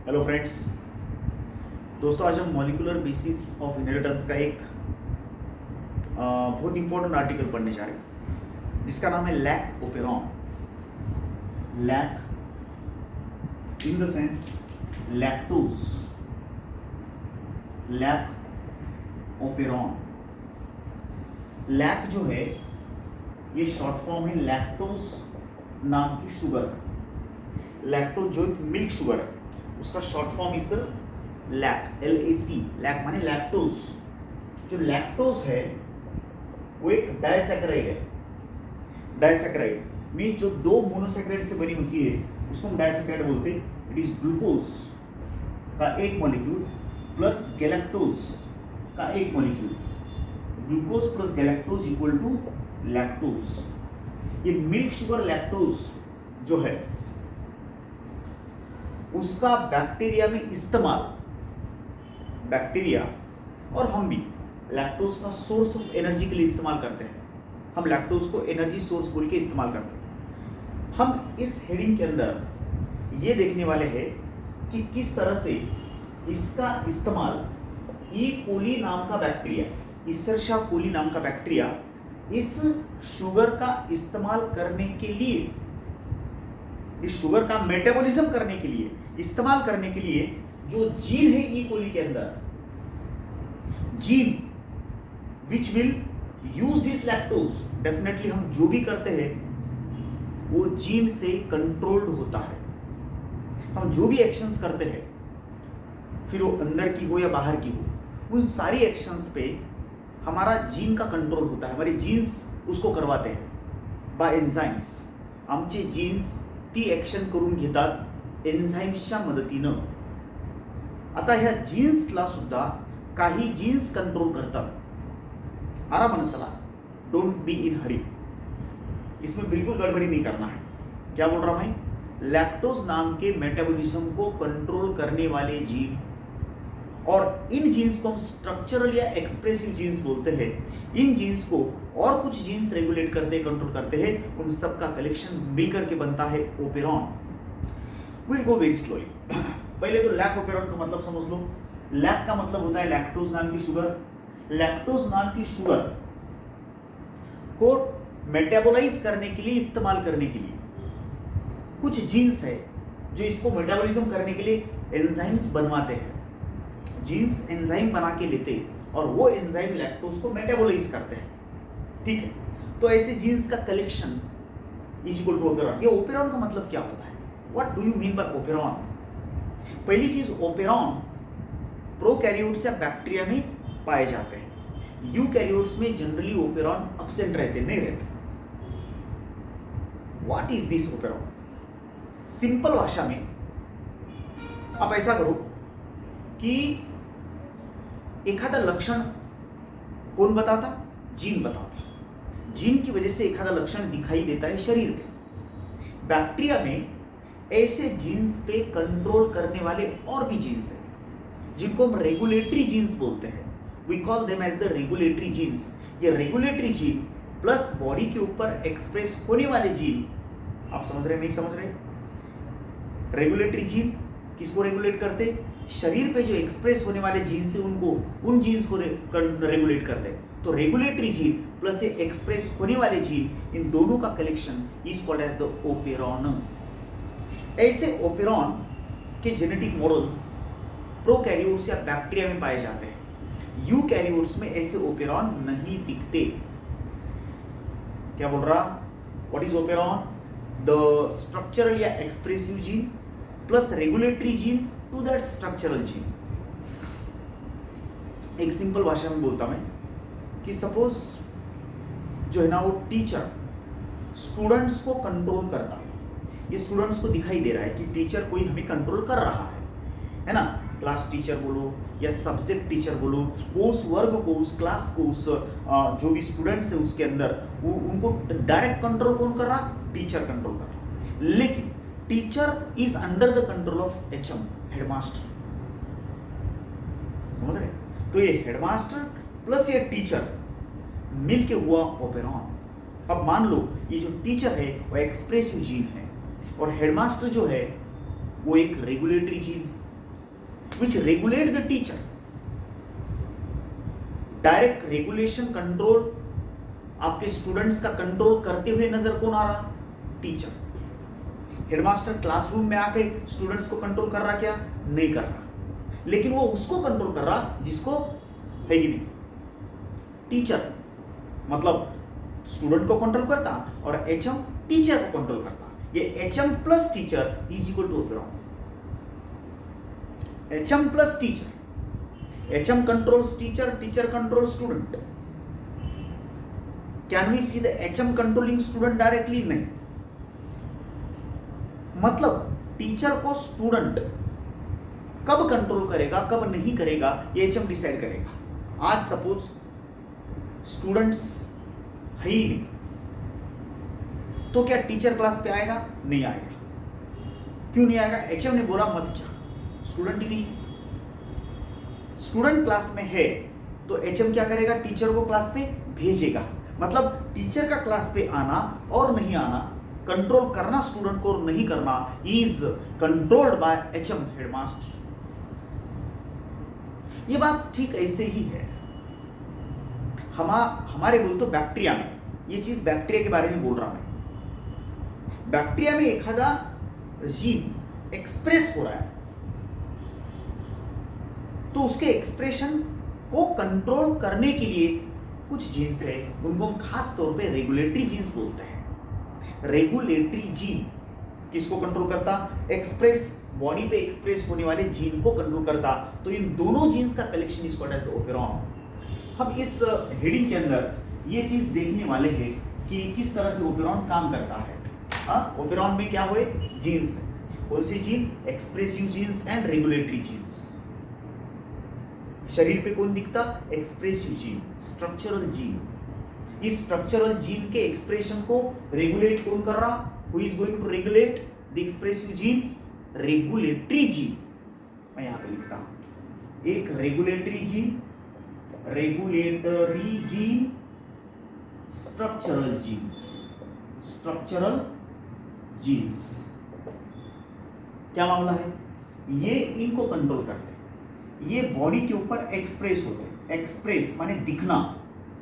Hello friends. दोस्तों, आज हम मॉलिक्यूलर बेसिस ऑफ इनहेरिटेंस का एक बहुत इंपॉर्टेंट आर्टिकल पढ़ने जा रहे हैं जिसका नाम है lac operon. Lac in the sense lactose, lac operon. Lac जो है ये शॉर्ट फॉर्म है लैक्टोज नाम की शुगर। लैक्टोज जो एक मिल्क शुगर है उसका short form is the lac, LAC। Lac माने लैक्टोज। जो लैक्टोज है वो एक डाइसैकेराइड है। डाइसैकेराइड मीन जो दो मोनोसैकेराइड से बनी होती है उसको हम डाइसैकेराइड बोलते हैं। इट इज ग्लूकोज का एक मॉलिक्यूल प्लस गैलेक्टोज का एक molecule. Glucose plus galactose equal to lactose. ये मिल्क शुगर लैक्टोज जो है उसका बैक्टीरिया में इस्तेमाल, बैक्टीरिया और हम भी लैक्टोज का सोर्स ऑफ एनर्जी के लिए इस्तेमाल करते हैं। हम लैक्टोज को एनर्जी सोर्स बोल के इस्तेमाल करते हैं। हम इस हेडिंग के अंदर ये देखने वाले हैं कि किस तरह से इसका इस्तेमाल ई कोली नाम का बैक्टीरिया, इसेर्शिया कोली नाम का बैक्टीरिया इस शुगर का इस्तेमाल करने के लिए, इस शुगर का मेटाबॉलिज्म करने के लिए, इस्तेमाल करने के लिए जो जीन है ई कोली के अंदर, gene which will use this lactose, definitely हम जो भी करते हैं वो जीन से कंट्रोल्ड होता है। हम जो भी एक्शंस करते हैं, फिर वो अंदर की हो या बाहर की हो, उन सारी एक्शंस पे हमारा जीन का कंट्रोल होता है। हमारे जीन्स उसको करवाते हैं बाय एन्झाइम्स। आमचे जीन्स ती ॲक्शन करून घेतात एन्झाईम्सच्या मदतीनं। आता ह्या जीन्सला सुद्धा काही जीन्स कंट्रोल करतात। आरामानं चला, डोंट बी इन हरी। इसमें बिल्कुल गड़बड़ी नहीं करना है। क्या बोल रहा मैं? लैक्टोज नाम के मेटाबॉलिज्म को कंट्रोल करने वाले जीन, और इन जीन्स को हम स्ट्रक्चरल या एक्सप्रेसिव जीन्स बोलते हैं। इन जीन्स को और कुछ जीन्स रेगुलेट करते हैं, कंट्रोल करते हैं। उन सब का कलेक्शन मिलकर के बनता है operon. Will go very slowly. पहले तो लैक ओपेरॉन का मतलब समझ लो। लैक का मतलब होता है लैक्टोज नाम की शुगर। लैक्टोज नाम की शुगर को मेटाबोलाइज करने के लिए, इस्तेमाल करने के लिए कुछ जीन्स है जो इसको मेटाबॉलिज्म करने के लिए एंजाइम्स बनवाते हैं। जीन्स एंजाइम बना के लेते और वो एंजाइम लैक्टोज को मेटाबोलाइज करते हैं। ठीक है, तो ऐसे जीन्स का collection is equal to operon. ये ओपेरॉन का मतलब क्या होता है? What do you mean by operon? पहली चीज, ओपेरॉन प्रोकैरियोट्स या बैक्टीरिया में पाए जाते हैं। यूकैरियोट्स में जनरली ओपेरॉन एब्सेंट रहते, नहीं रहते। What is this operon? Simple भाषा में आप ऐसा करो कि एखादा लक्षण कौन बताता? जीन बताता। जीन की वजह से एखादा लक्षण दिखाई देता है शरीर पे। बैक्टीरिया में ऐसे जीन्स पे कंट्रोल करने वाले और भी जीन्स हैं जिनको हम रेगुलेटरी जीन्स बोलते हैं। We call them as the regulatory genes. ये रेगुलेटरी जीन प्लस बॉडी के ऊपर एक्सप्रेस होने वाले जीन, आप समझ रहे नहीं समझ रहे? रेगुलेटरी जीन किसको रेगुलेट करते? शरीर पे जो एक्सप्रेस होने वाले जीन्स है उनको, उन जीन्स को रेगुलेट करते हैं। तो रेगुलेटरी जीन प्लस ये एक्सप्रेस होने वाले जीन, इन दोनों का collection is called as the operon. ऐसे ओपेरॉन के जेनेटिक मॉडल्स प्रोकैरियोट्स या बैक्टीरिया में पाए जाते हैं। यूकैरियोट्स में ऐसे ओपेरॉन नहीं दिखते। क्या बोल रहा? What is operon? The structural या expressive gene plus regulatory gene to that structural gene. एक सिंपल भाषा में बोलता मैं कि सपोज जो है ना वो टीचर स्टूडेंट्स को कंट्रोल करता, ये स्टूडेंट्स को दिखाई दे रहा है कि टीचर कोई हमें कंट्रोल कर रहा है ना? क्लास टीचर बोलो या सब्जेक्ट टीचर बोलो, वो उस वर्ग को, उस क्लास को, उस जो भी स्टूडेंट्स है उसके अंदर वो उनको डायरेक्ट कंट्रोल कौन कर रहा? टीचर कंट्रोल कर रहा। लेकिन teacher is under the control of HM, headmaster. समझ रहे? तो ये हेडमास्टर प्लस ये टीचर मिलके हुआ ओपेरॉन। अब मान लो ये जो टीचर है वो एक्सप्रेसिव जीन है और हेडमास्टर जो है वो एक regulatory gene. which regulate the teacher. Direct regulation control, आपके स्टूडेंट्स का कंट्रोल करते हुए नजर कौन आ रहा? टीचर। हेडमास्टर क्लासरूम में आके स्टूडेंट्स को कंट्रोल कर रहा क्या? नहीं कर रहा, लेकिन वो उसको कंट्रोल कर रहा जिसको है कि नहीं? टीचर। मतलब स्टूडेंट को कंट्रोल करता और एचएम टीचर को कंट्रोल करता। ये HM plus teacher is equal to operon. HM plus teacher, HM controls teacher, teacher control student. Can we see the HM controlling student directly? नहीं। मतलब टीचर को स्टूडेंट कब कंट्रोल करेगा कब नहीं करेगा ये एचएम डिसाइड करेगा। आज सपोज स्टूडेंट्स है ही नहीं, तो क्या टीचर क्लास पे आएगा? नहीं आएगा। क्यों नहीं आएगा? एचएम ने बोला मत जा, स्टूडेंट ही नहीं। स्टूडेंट क्लास में है तो एचएम क्या करेगा? टीचर को क्लास पे भेजेगा। मतलब टीचर का क्लास पे आना और नहीं आना, कंट्रोल करना स्टूडेंट को और नहीं करना is controlled by HM, headmaster. ये बात ठीक ऐसे ही है हमारे बोल तो बैक्टीरिया में। ये चीज बैक्टीरिया के बारे में बोल रहा हूं मैं। बैक्टीरिया में एखादा जीन एक्सप्रेस हो रहा है तो उसके एक्सप्रेशन को कंट्रोल करने के लिए कुछ जीन्स है, उनको हम खास तौर पे रेगुलेटरी जीन्स बोलते हैं। रेगुलेटरी जीन किसको कंट्रोल करता? एक्सप्रेस, बॉडी पे एक्सप्रेस होने वाले जीन को कंट्रोल करता। तो इन दोनों जीन्स का collection is called as the operon. हम इस हेडिंग के अंदर ये चीज देखने वाले हैं कि किस तरह से ओपेरॉन काम करता है। ओपेरॉन में क्या हुए? जीन्स है। कौन सी gene? Expressive genes and regulatory genes. शरीर पे कौन दिखता? Expressive gene, structural gene. इस स्ट्रक्चरल जीन के एक्सप्रेशन को रेगुलेट कौन कर रहा? Who is going to regulate the expressive gene? Regulatory gene. मैं यहां पे लिखता हूं एक regulatory gene, regulatory gene, structural genes. Structural genes क्या मामला है? ये इनको कंट्रोल करते हैं। ये बॉडी के ऊपर एक्सप्रेस होते हैं। एक्सप्रेस माने दिखना,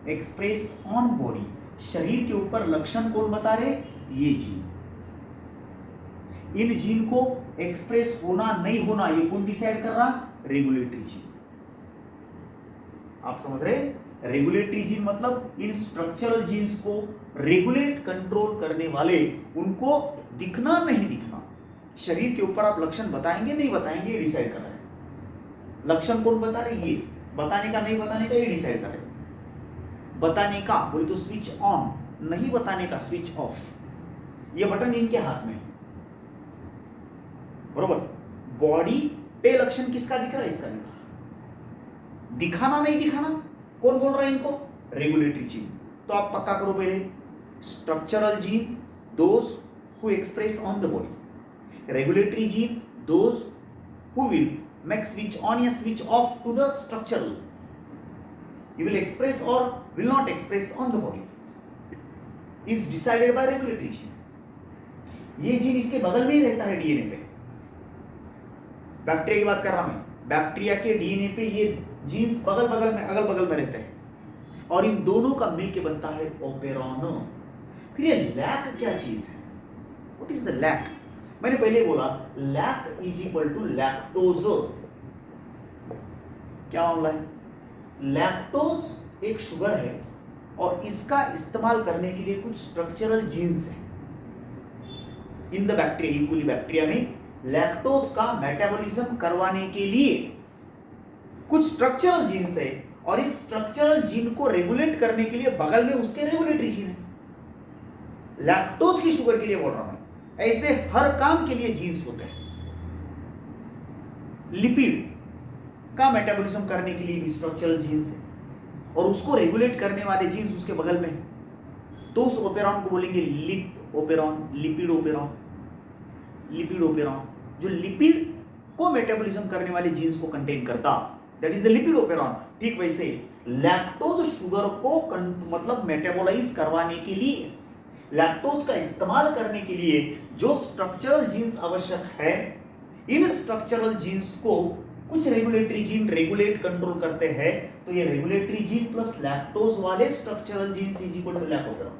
एक्सप्रेस ऑन बॉडी। शरीर के ऊपर लक्षण कौन बता रहे? ये जीन। इन जीन को एक्सप्रेस होना नहीं होना ये कौन डिसाइड कर रहा? Regulatory gene. आप समझ रहे? रेगुलेटरी जीन मतलब इन स्ट्रक्चरल जीन्स को रेगुलेट कंट्रोल करने वाले, उनको दिखना नहीं दिखना, शरीर के ऊपर आप लक्षण बताएंगे नहीं बताएंगे ये डिसाइड कर रहे हैं। लक्षण कौन बता रहे? ये। बताने का नहीं बताने का ये डिसाइड कर रहे हैं। बताने का बोले तो स्विच ऑन, नहीं बताने का स्विच ऑफ। ये बटन इनके हाथ में है, बरोबर। बॉडी पे लक्षण किसका दिख रहा है? इसका दिख रहा है। दिखाना नहीं दिखाना कौन बोल रहा है इनको? Regulatory gene. तो आप पक्का करो पहले, structural gene those who express on the body, regulatory gene those who will make switch on या switch off to the structural. He will express or will not express on the body. Is decided by regulatory gene. ये gene इसके बगल में ही रहता है DNA पे। Bacteria की बात कर रहा हूं मैं। बैक्टीरिया के डीएनए पे ये जीन्स बगल बगल में, अगल बगल में रहते हैं और इन दोनों का मिलके बनता है ओपेरॉन। फिर ये लैक क्या चीज है? What is the lac? मैंने पहले बोला lac is equal to lactose. क्या मामला है? लैक्टोज एक शुगर है और इसका इस्तेमाल करने के लिए कुछ स्ट्रक्चरल जीन्स हैं in the bacteria. Equally bacteria में लैक्टोज का मेटाबॉलिज्म करवाने के लिए कुछ स्ट्रक्चरल जीन्स है और इस स्ट्रक्चरल जीन को रेगुलेट करने के लिए बगल में उसके रेगुलेटरी जीन है। लैक्टोज की शुगर के लिए बोल रहा हूं। ऐसे हर काम के लिए जीन्स होते हैं। लिपिड का मेटाबॉलिज्म करने के लिए भी स्ट्रक्चरल जीन्स है और उसको रेगुलेट करने वाले जीन्स उसके बगल में है। तो उस ओपेरॉन को बोलेंगे lip operon, lipid operon. Lipid operon जो लिपिड को मेटाबॉलिज्म करने वाले जीन्स को कंटेन करता, that is the lipid operon. ठीक वैसे लैक्टोज शुगर को मतलब मेटाबोलाइज करवाने के लिए, लैक्टोज का इस्तेमाल करने के लिए जो स्ट्रक्चरल जीन्स आवश्यक है, इन स्ट्रक्चरल जीन्स को कुछ रेगुलेटरी जीन रेगुलेट कंट्रोल करते हैं, तो ये रेगुलेटरी जीन प्लस लैक्टोज वाले structural genes is equal to lac operon.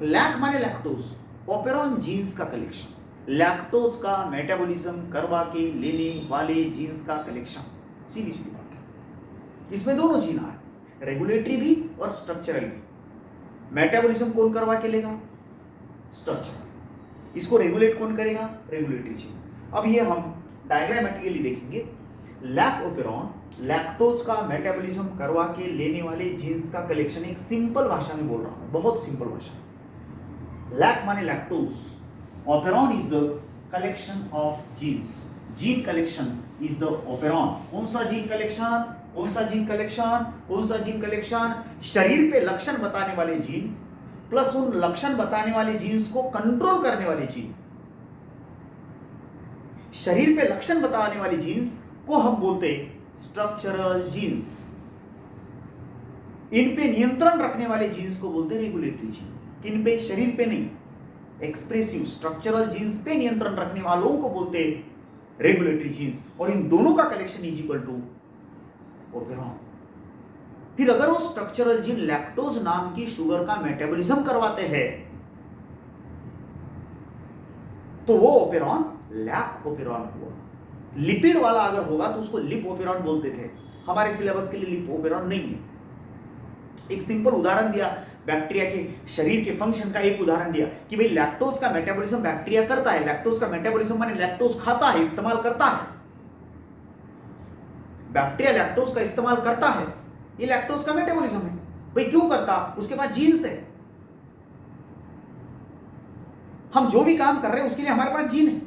Lac माने लैक्टोज, ओपेरॉन जीन्स का कलेक्शन, लैक्टोज का मेटाबॉलिज्म करवा के लेने वाले जीन्स का कलेक्शन, सीधी सीधी बात है। इसमें दोनों जीन आए, रेगुलेटरी भी और स्ट्रक्चरल भी। मेटाबॉलिज्म कौन करवा के लेगा? स्ट्रक्चर। इसको रेगुलेट कौन करेगा? Regulatory gene. अब ये हम डायग्रामेटिकली देखेंगे। लैक ओपेरॉन लैक्टोज का मेटाबॉलिज्म करवा के लेने वाले जीन्स का कलेक्शन। एक सिंपल भाषा में बोल रहा हूं, बहुत सिंपल भाषा। लैक माने lactose, operon is the collection of genes, gene collection is the operon. कौन सा जीन कलेक्शन? कौन सा जीन कलेक्शन? कौन सा जीन कलेक्शन? शरीर पे लक्षण बताने वाले जीन प्लस उन लक्षण बताने वाले जीन्स को कंट्रोल करने वाले जीन। शरीर पे लक्षण बताने वाले जीन्स को हम बोलते हैं स्ट्रक्चरल जीन्स। इन पे नियंत्रण रखने वाले जीन्स को बोलते हैं रेगुलेटरी जीन। किन पे? शरीर पे नहीं, एक्सप्रेसिव स्ट्रक्चरल जीन्स पे नियंत्रण रखने वालों को बोलते हैं रेगुलेटरी जीन्स। और इन दोनों का collection is equal to operon. फिर अगर वो स्ट्रक्चरल जीन लैक्टोज नाम की शुगर का मेटाबॉलिज्म करवाते हैं तो वो ओपेरॉन लैक ओपेरॉन हुआ। लिपिड वाला अगर होगा तो उसको लिप ओपेरॉन बोलते थे। हमारे सिलेबस के लिए लिप ओपेरॉन नहीं है। एक सिंपल उदाहरण दिया, बैक्टीरिया के शरीर के फंक्शन का एक उदाहरण दिया कि भाई लैक्टोज का मेटाबॉलिज्म बैक्टीरिया करता है। लैक्टोज का मेटाबॉलिज्म माने लैक्टोज खाता है, इस्तेमाल करता है। बैक्टीरिया लैक्टोज का इस्तेमाल करता है, ये लैक्टोज का मेटाबॉलिज्म है। भाई क्यों करता? उसके पास जीन्स है। हम जो भी काम कर रहे हैं उसके लिए हमारे पास जीन है।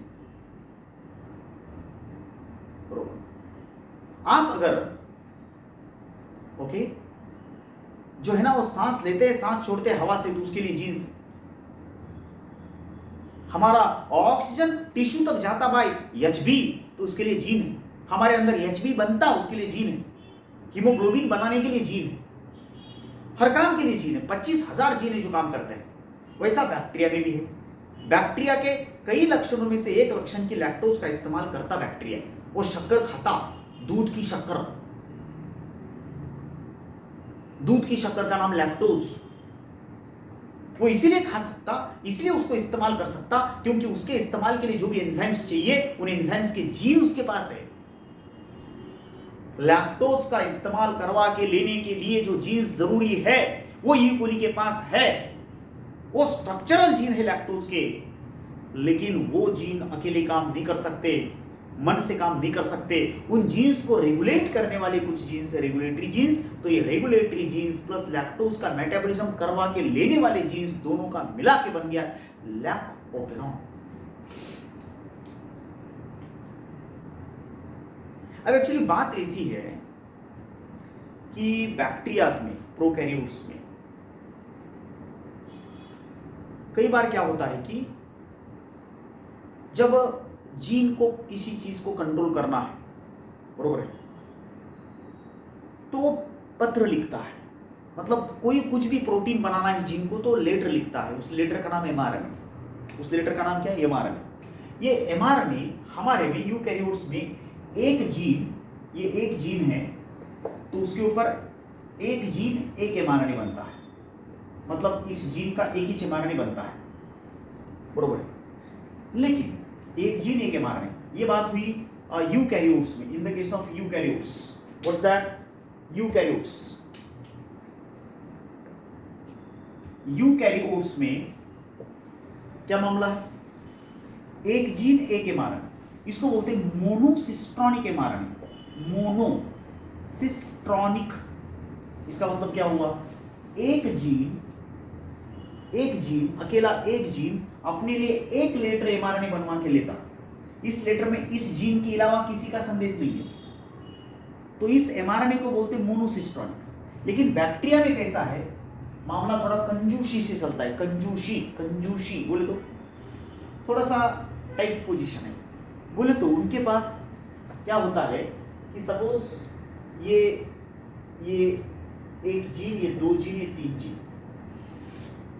आप अगर ओके जो है ना वो सांस लेते हैं सांस छोड़ते हैं हवा से, तो उसके लिए जीन्स है। हमारा ऑक्सीजन टिश्यू तक जाता बाय एचबी, तो उसके लिए जीन है। हमारे अंदर एचबी बनता उसके लिए जीन है। हीमोग्लोबिन बनाने के लिए जीन है। हर काम के लिए जीन है। 25,000 जीन है जो काम करते हैं। वैसा बैक्टीरिया में भी है। बैक्टीरिया के कई लक्षणों में से एक लक्षण की लैक्टोज का इस्तेमाल करता बैक्टीरिया। वो शक्कर खाता, दूध की शक्कर, दूध की शक्कर का नाम लैक्टोज। वो इसीलिए खा सकता, इसलिए उसको इस्तेमाल कर सकता क्योंकि उसके इस्तेमाल के लिए जो भी एंजाइम्स चाहिए उन एंजाइम्स के जीन उसके पास है। लैक्टोज का इस्तेमाल करवा के लेने के लिए जो जीन्स जरूरी है वो ई कोली के पास है। वो स्ट्रक्चरल जीन है लैक्टोज के, लेकिन वो जीन अकेले काम नहीं कर सकते, मन से काम नहीं कर सकते। उन जीन्स को रेगुलेट करने वाले कुछ जीन्स है रेगुलेटरी जीन्स। तो ये रेगुलेटरी जीन्स प्लस लैक्टोज का मेटाबॉलिज्म करवा के लेने वाले जीन्स दोनों का मिला के बन गया लैक ओपेरॉन। अब एक्चुअली बात ऐसी है कि बैक्टीरियाज में, प्रोकैरियोट्स में कई बार क्या होता है कि जब जीन को किसी चीज को कंट्रोल करना है, बरोबर है, तो पत्र लिखता है। मतलब कोई कुछ भी प्रोटीन बनाना है जीन को तो लेटर लिखता है। उस लेटर का नाम एमआरएनए। उस लेटर का नाम क्या है? एमआरएनए। ये एमआरएनए हमारे में यूकैरियोट्स में एक जीन, ये एक जीन है तो उसके ऊपर एक जीन एक एमआरएनए बनता है। मतलब इस जीन का एक ही एमआरएनए बनता है, बरोबर है। लेकिन एक जीन एक एमआरएनए, ये बात हुई यूकैरियोट्स में। इन the case of eukaryotes, what's that? Eukaryotes. Eukaryotes में क्या मामला है? एक जीन एक एमआरएनए, इसको बोलते हैं मोनोसिस्ट्रॉनिक एमआरएनए। मोनोसिस्ट्रॉनिक, इसका मतलब क्या हुआ? एक जीन अकेला एक जीन अपने लिए एक लेटर एमआरएनए बनवा के लेता। इस लेटर में इस जीन के अलावा किसी का संदेश नहीं है, तो इस एमआरएनए को बोलते हैं मोनोसिस्ट्रॉनिक। लेकिन बैक्टीरिया में कैसा है? मामला थोड़ा कंजूसी से चलता है। कंजूसी बोले तो थोड़ा सा टाइट पोजीशन है। बोले तो उनके पास क्या होता है कि सपोज ये एक जीन, ये दो जीन, ये तीन जीन,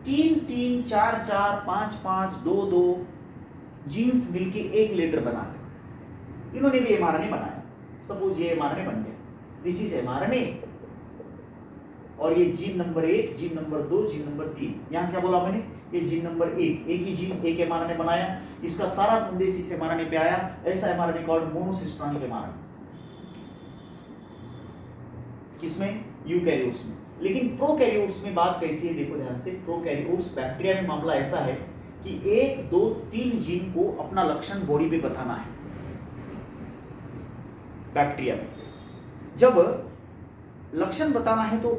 3-3, 4-4, 5-5, 2-2, जीन्स मिलके एक लेटर बनाते। इन्होंने भी mRNA बनाया, सपोज ये mRNA बन गया, दिस इज mRNA, और ये gene number 1, gene number 2, gene number 3। यहाँ क्या बोला मैंने, ये जीन नंबर 1, एक ही जीन एक mRNA बनाया, इसका सारा संदेश इस mRNA पे आया, ऐसा mRNA कॉल्ड मोनोसिस्टोनिक mRNA। किसमें, यूकैरियोट्स में। लेकिन प्रोकैरियोट्स में बात कैसी है, देखो ध्यान से। प्रोकैरियोट्स बैक्टीरिया में मामला ऐसा है कि 1, 2, 3 जीन को अपना लक्षण बॉडी पे बताना है। बैक्टीरिया में जब लक्षण बताना है तो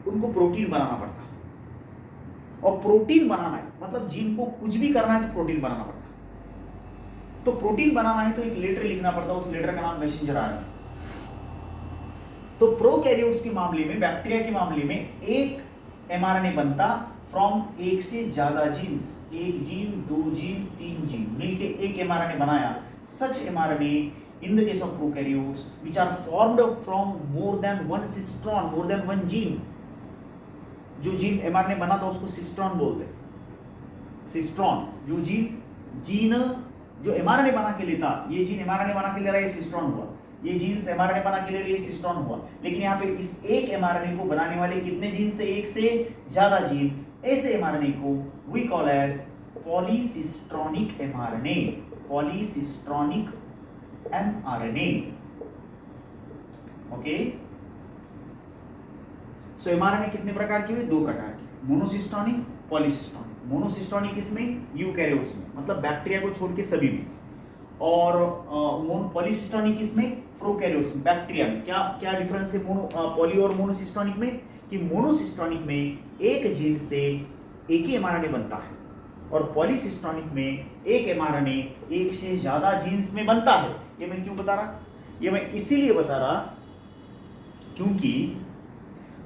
उनको प्रोटीन बनाना पड़ता है, और प्रोटीन बनाना है मतलब जीन को कुछ भी करना है तो प्रोटीन बनाना पड़ता है। तो प्रोटीन बनाना है तो एक लेटर लिखना पड़ता है, उस लेटर का नाम मैसेंजर आरएनए। तो प्रोकैरियोट्स के मामले में, बैक्टीरिया के मामले में एक mRNA बनता फ्रॉम एक से ज्यादा जीन्स, एक जीन, 2 जीन, 3 जीन मिलके एक mRNA बनाया। सच mRNA in the case of prokaryotes which are formed from more than one cistron, more than one gene, जो जीन mRNA बना था उसको सिस्ट्रॉन बोलते हैं। सिस्ट्रॉन जो जीन जो mRNA बना के लेता, ये जीन mRNA बना के ले रहा है, ये सिस्ट्रॉन हुआ। ये जीन्स mRNA बना के ले रही है, सिस्ट्रॉन हुआ। लेकिन यहाँ पे इस एक mRNA को बनाने वाले कितने जीन से, एक से ज्यादा जीन, ऐसे mRNA को we call as polycistronic mRNA, polycistronic mRNA। Okay, so mRNA कितने प्रकार की हुई, 2 प्रकार की, मोनोसिस्टोनिक, पॉलीसिस्टोनिक। मोनोसिस्टोनिक किसमें, यूकैरियोट्स में, मतलब बैक्टीरिया को छोड़ के सभी में, और पॉलीसिस्टोनिक किसमें, प्रोकैरियोट्स में, बैक्टीरिया में। क्या क्या डिफरेंस है पॉली और मोनोसिस्टोनिक में, कि मोनोसिस्टोनिक में एक जीन से एक ही mRNA बनता है, और पॉलीसिस्टोनिक में एक mRNA एक से ज्यादा जीन्स में बनता है। ये मैं क्यों बता रहा, ये मैं इसीलिए बता रहा क्योंकि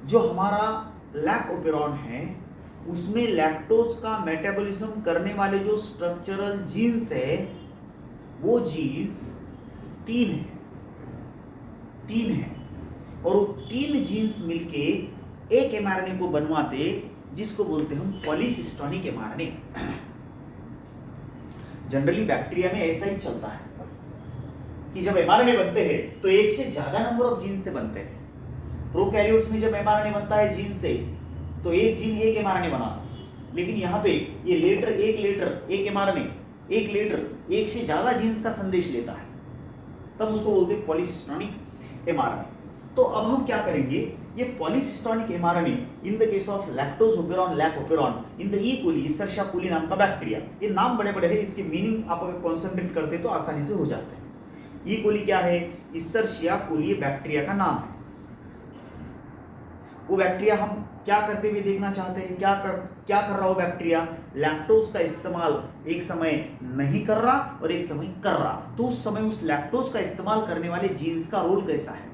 जो हमारा लैक्टोपेरॉन है उसमें लैक्टोज का मेटाबॉलिज्म करने वाले जो स्ट्रक्चरल जीन्स है वो जीन्स 3 है, और वो 3 जीन्स मिलके एक mRNA को बनवाते जिसको बोलते हैं हम पॉलीसिस्टोनिक mRNA। जनरली बैक्टीरिया में ऐसा ही चलता है कि जब mRNA बनते हैं तो एक से ज्यादा नंबर ऑफ जीन से बनते हैं। प्रोकैरियोट्स में जब mRNA बनता है जीन से तो एक जीन एक mRNA बनाता, लेकिन यहाँ पे ये एक mRNA एक लेटर एक से ज्यादा जीन्स का संदेश लेता है, तब उसको बोलते हैं पॉलीसिस्टोनिक mRNA। तो अब हम क्या करेंगे, ये polycistronic mRNA in the case of lactose operon, lac operon, in the E coli, Escherichia coli नाम का बैक्टीरिया। ये नाम बड़े बड़े हैं, इसके मीनिंग आप अगर कॉन्सेंट्रेट करते तो आसानी से हो जाते हैं। ई कोली क्या है, इस्चेरिशिया कोली बैक्टीरिया का नाम है। वो बैक्टीरिया हम क्या करते हुए देखना चाहते हैं, क्या कर रहा हो बैक्टीरिया, लैक्टोज का इस्तेमाल एक समय नहीं कर रहा और एक समय कर रहा, तो उस समय उस लैक्टोज का इस्तेमाल करने वाले जीन्स का रोल कैसा है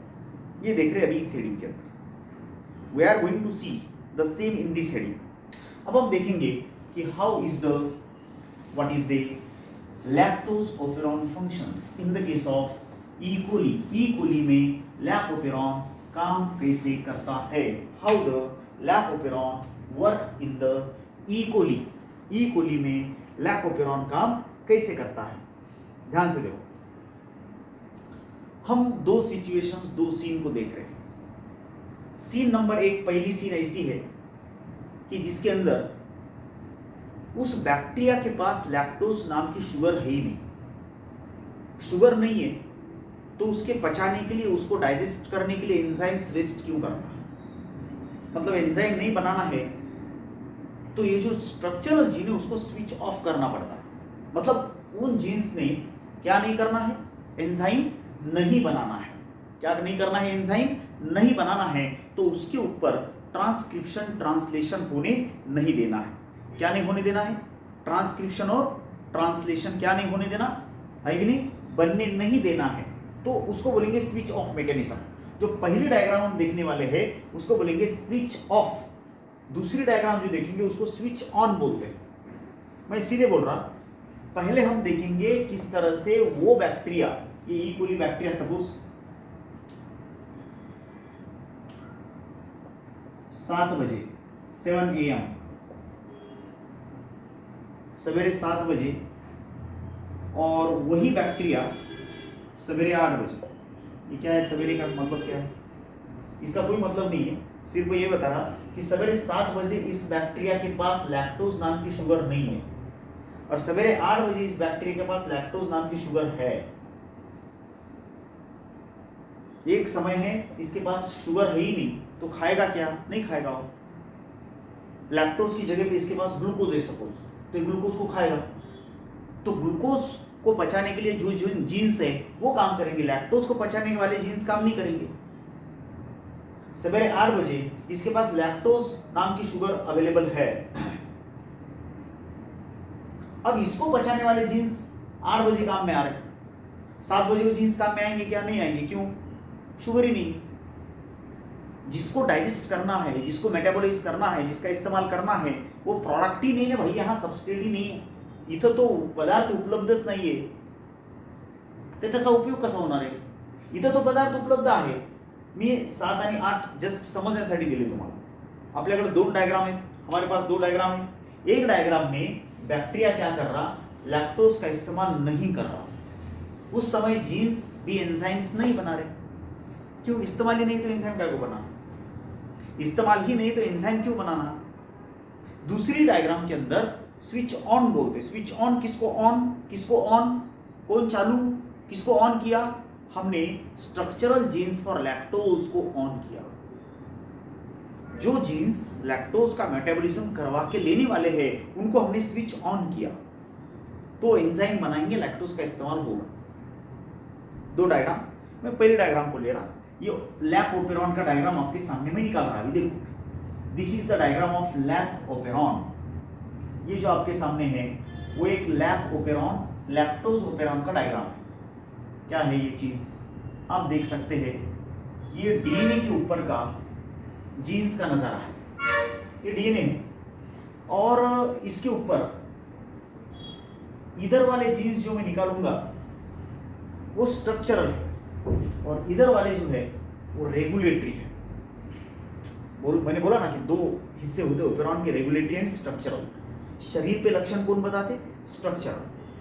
ये देख रहे हैं अभी इस हेडिंग के अंदर। We are going to see the same in this heading. अब हम देखेंगे कि how is the what is the lactose operon functions in the case of E coli. E coli में लैक्टोपेरॉन काम कैसे करता है, how the lactose operon works in the E coli. E coli में लैक्टोपेरॉन काम कैसे करता है, ध्यान से देखो। हम 2 सिचुएशंस, 2 सीन को देख रहे हैं। सीन नंबर 1, पहली सीन ऐसी है कि जिसके अंदर उस बैक्टीरिया के पास लैक्टोज नाम की शुगर है ही नहीं, शुगर नहीं है, तो उसके पचाने के लिए, उसको डाइजेस्ट करने के लिए एंजाइम्स वेस्ट क्यों करना, मतलब एंजाइम नहीं बनाना है तो ये जो स्ट्रक्चरल जीन है उसको स्विच ऑफ करना पड़ता है। मतलब उन जीन्स ने क्या नहीं करना है, एंजाइम नहीं बनाना है। क्या नहीं करना है, एंजाइम नहीं बनाना है, तो उसके ऊपर ट्रांसक्रिप्शन, ट्रांसलेशन होने नहीं देना है। क्या नहीं होने देना है, ट्रांसक्रिप्शन और ट्रांसलेशन क्या नहीं होने देना है कि नहीं, बनने नहीं देना है, तो उसको बोलेंगे स्विच ऑफ मैकेनिज्म। जो पहली डायग्राम हम देखने वाले हैं उसको बोलेंगे स्विच ऑफ, दूसरी डायग्राम जो देखेंगे उसको स्विच ऑन बोलते हैं। मैं सीधे बोल रहा, पहले हम देखेंगे किस तरह से वो बैक्टीरिया, ये ई कोली बैक्टीरिया सपोज 7 बजे 7 AM सवेरे 7 बजे और वही बैक्टीरिया सवेरे 8 बजे, ये क्या है सवेरे का मतलब क्या है, इसका कोई मतलब नहीं है, सिर्फ ये बता रहा कि सवेरे 7 बजे इस बैक्टीरिया के पास लैक्टोज नाम की शुगर नहीं है और सवेरे 8 बजे इस बैक्टीरिया के पास लैक्टोज नाम की शुगर है। एक समय है इसके पास शुगर है ही नहीं, तो खाएगा क्या, नहीं खाएगा वो। लैक्टोज की जगह पे इसके पास ग्लूकोज है सपोज, तो ग्लूकोज को खाएगा। तो ग्लूकोज को पचाने के लिए जो जो जीन्स है वो काम करेंगे, लैक्टोज को पचाने वाले जीन्स काम नहीं करेंगे। सवेरे 8 बजे इसके पास लैक्टोज नाम की शुगर अवेलेबल है। अब इसको पचाने वाले जीन्स 8 बजे काम में आ रहे हैं, 7 बजे वो जीन्स काम में आएंगे क्या, नहीं आएंगे, क्यों, शुगर ही नहीं। जिसको डाइजेस्ट करना है, जिसको मेटाबॉलाइज करना है, जिसका इस्तेमाल करना है, वो प्रोडक्ट ही नहीं है भाई, यहाँ सबस्ट्रेट ही नाही आहे, इथं तो पदार्थ उपलब्धच नाहीये, तर त्याचा उपयोग कसा होणार आहे, इथं तो पदार्थ उपलब्ध आहे। मी 7 आणि 8 जस्ट समजण्यासाठी दिले तुम्हाला। आपल्याकडे 2 डायग्राम आहेत, हमारे पास 2 डायग्राम है। एक डायग्राम में बैक्टीरिया क्या कर रहा, लैक्टोज का इस्तेमाल नहीं कर रहा, उस समय जीन्स भी एंजाइम्स नहीं बना रहे, क्यों, इस्तेमाल ही नहीं तो एंजाइम क्या को बनाना, इस्तेमाल ही नहीं तो एंजाइम क्यों बनाना। दूसरी डायग्राम के अंदर स्विच ऑन बोलते, स्विच ऑन किसको ऑन, किसको ऑन, कौन चालू, किसको ऑन किया, हमने स्ट्रक्चरल जीन्स फॉर लैक्टोज को ऑन किया। जो जीन्स लैक्टोज का मेटाबॉलिज्म करवा के लेने वाले हैं उनको हमने स्विच ऑन किया, तो एंजाइम बनाएंगे, लैक्टोज का इस्तेमाल होगा। 2 डायग्राम, मैं पहले डायग्राम को ले रहा, ये लैक ओपेरॉन का डायग्राम आपके सामने में निकाल रहा है, अभी देखो, this is the diagram of lac operon. ये जो आपके सामने है वो एक लैक ओपेरॉन, लैक्टोज ओपेरॉन का डायग्राम है। क्या है ये चीज, आप देख सकते हैं, ये डीएनए के ऊपर का जीन्स का नजारा है, ये डीएनए है और इसके ऊपर इधर वाले जीन्स जो मैं निकालूंगा वो स्ट्रक्चरल है और इधर वाले जो है वो रेगुलेटरी है। मैंने बोला ना कि 2 हिस्से होते हैं ओपेरॉन के, रेगुलेटरी एंड स्ट्रक्चरल। शरीर पे लक्षण कौन बताते, स्ट्रक्चरल,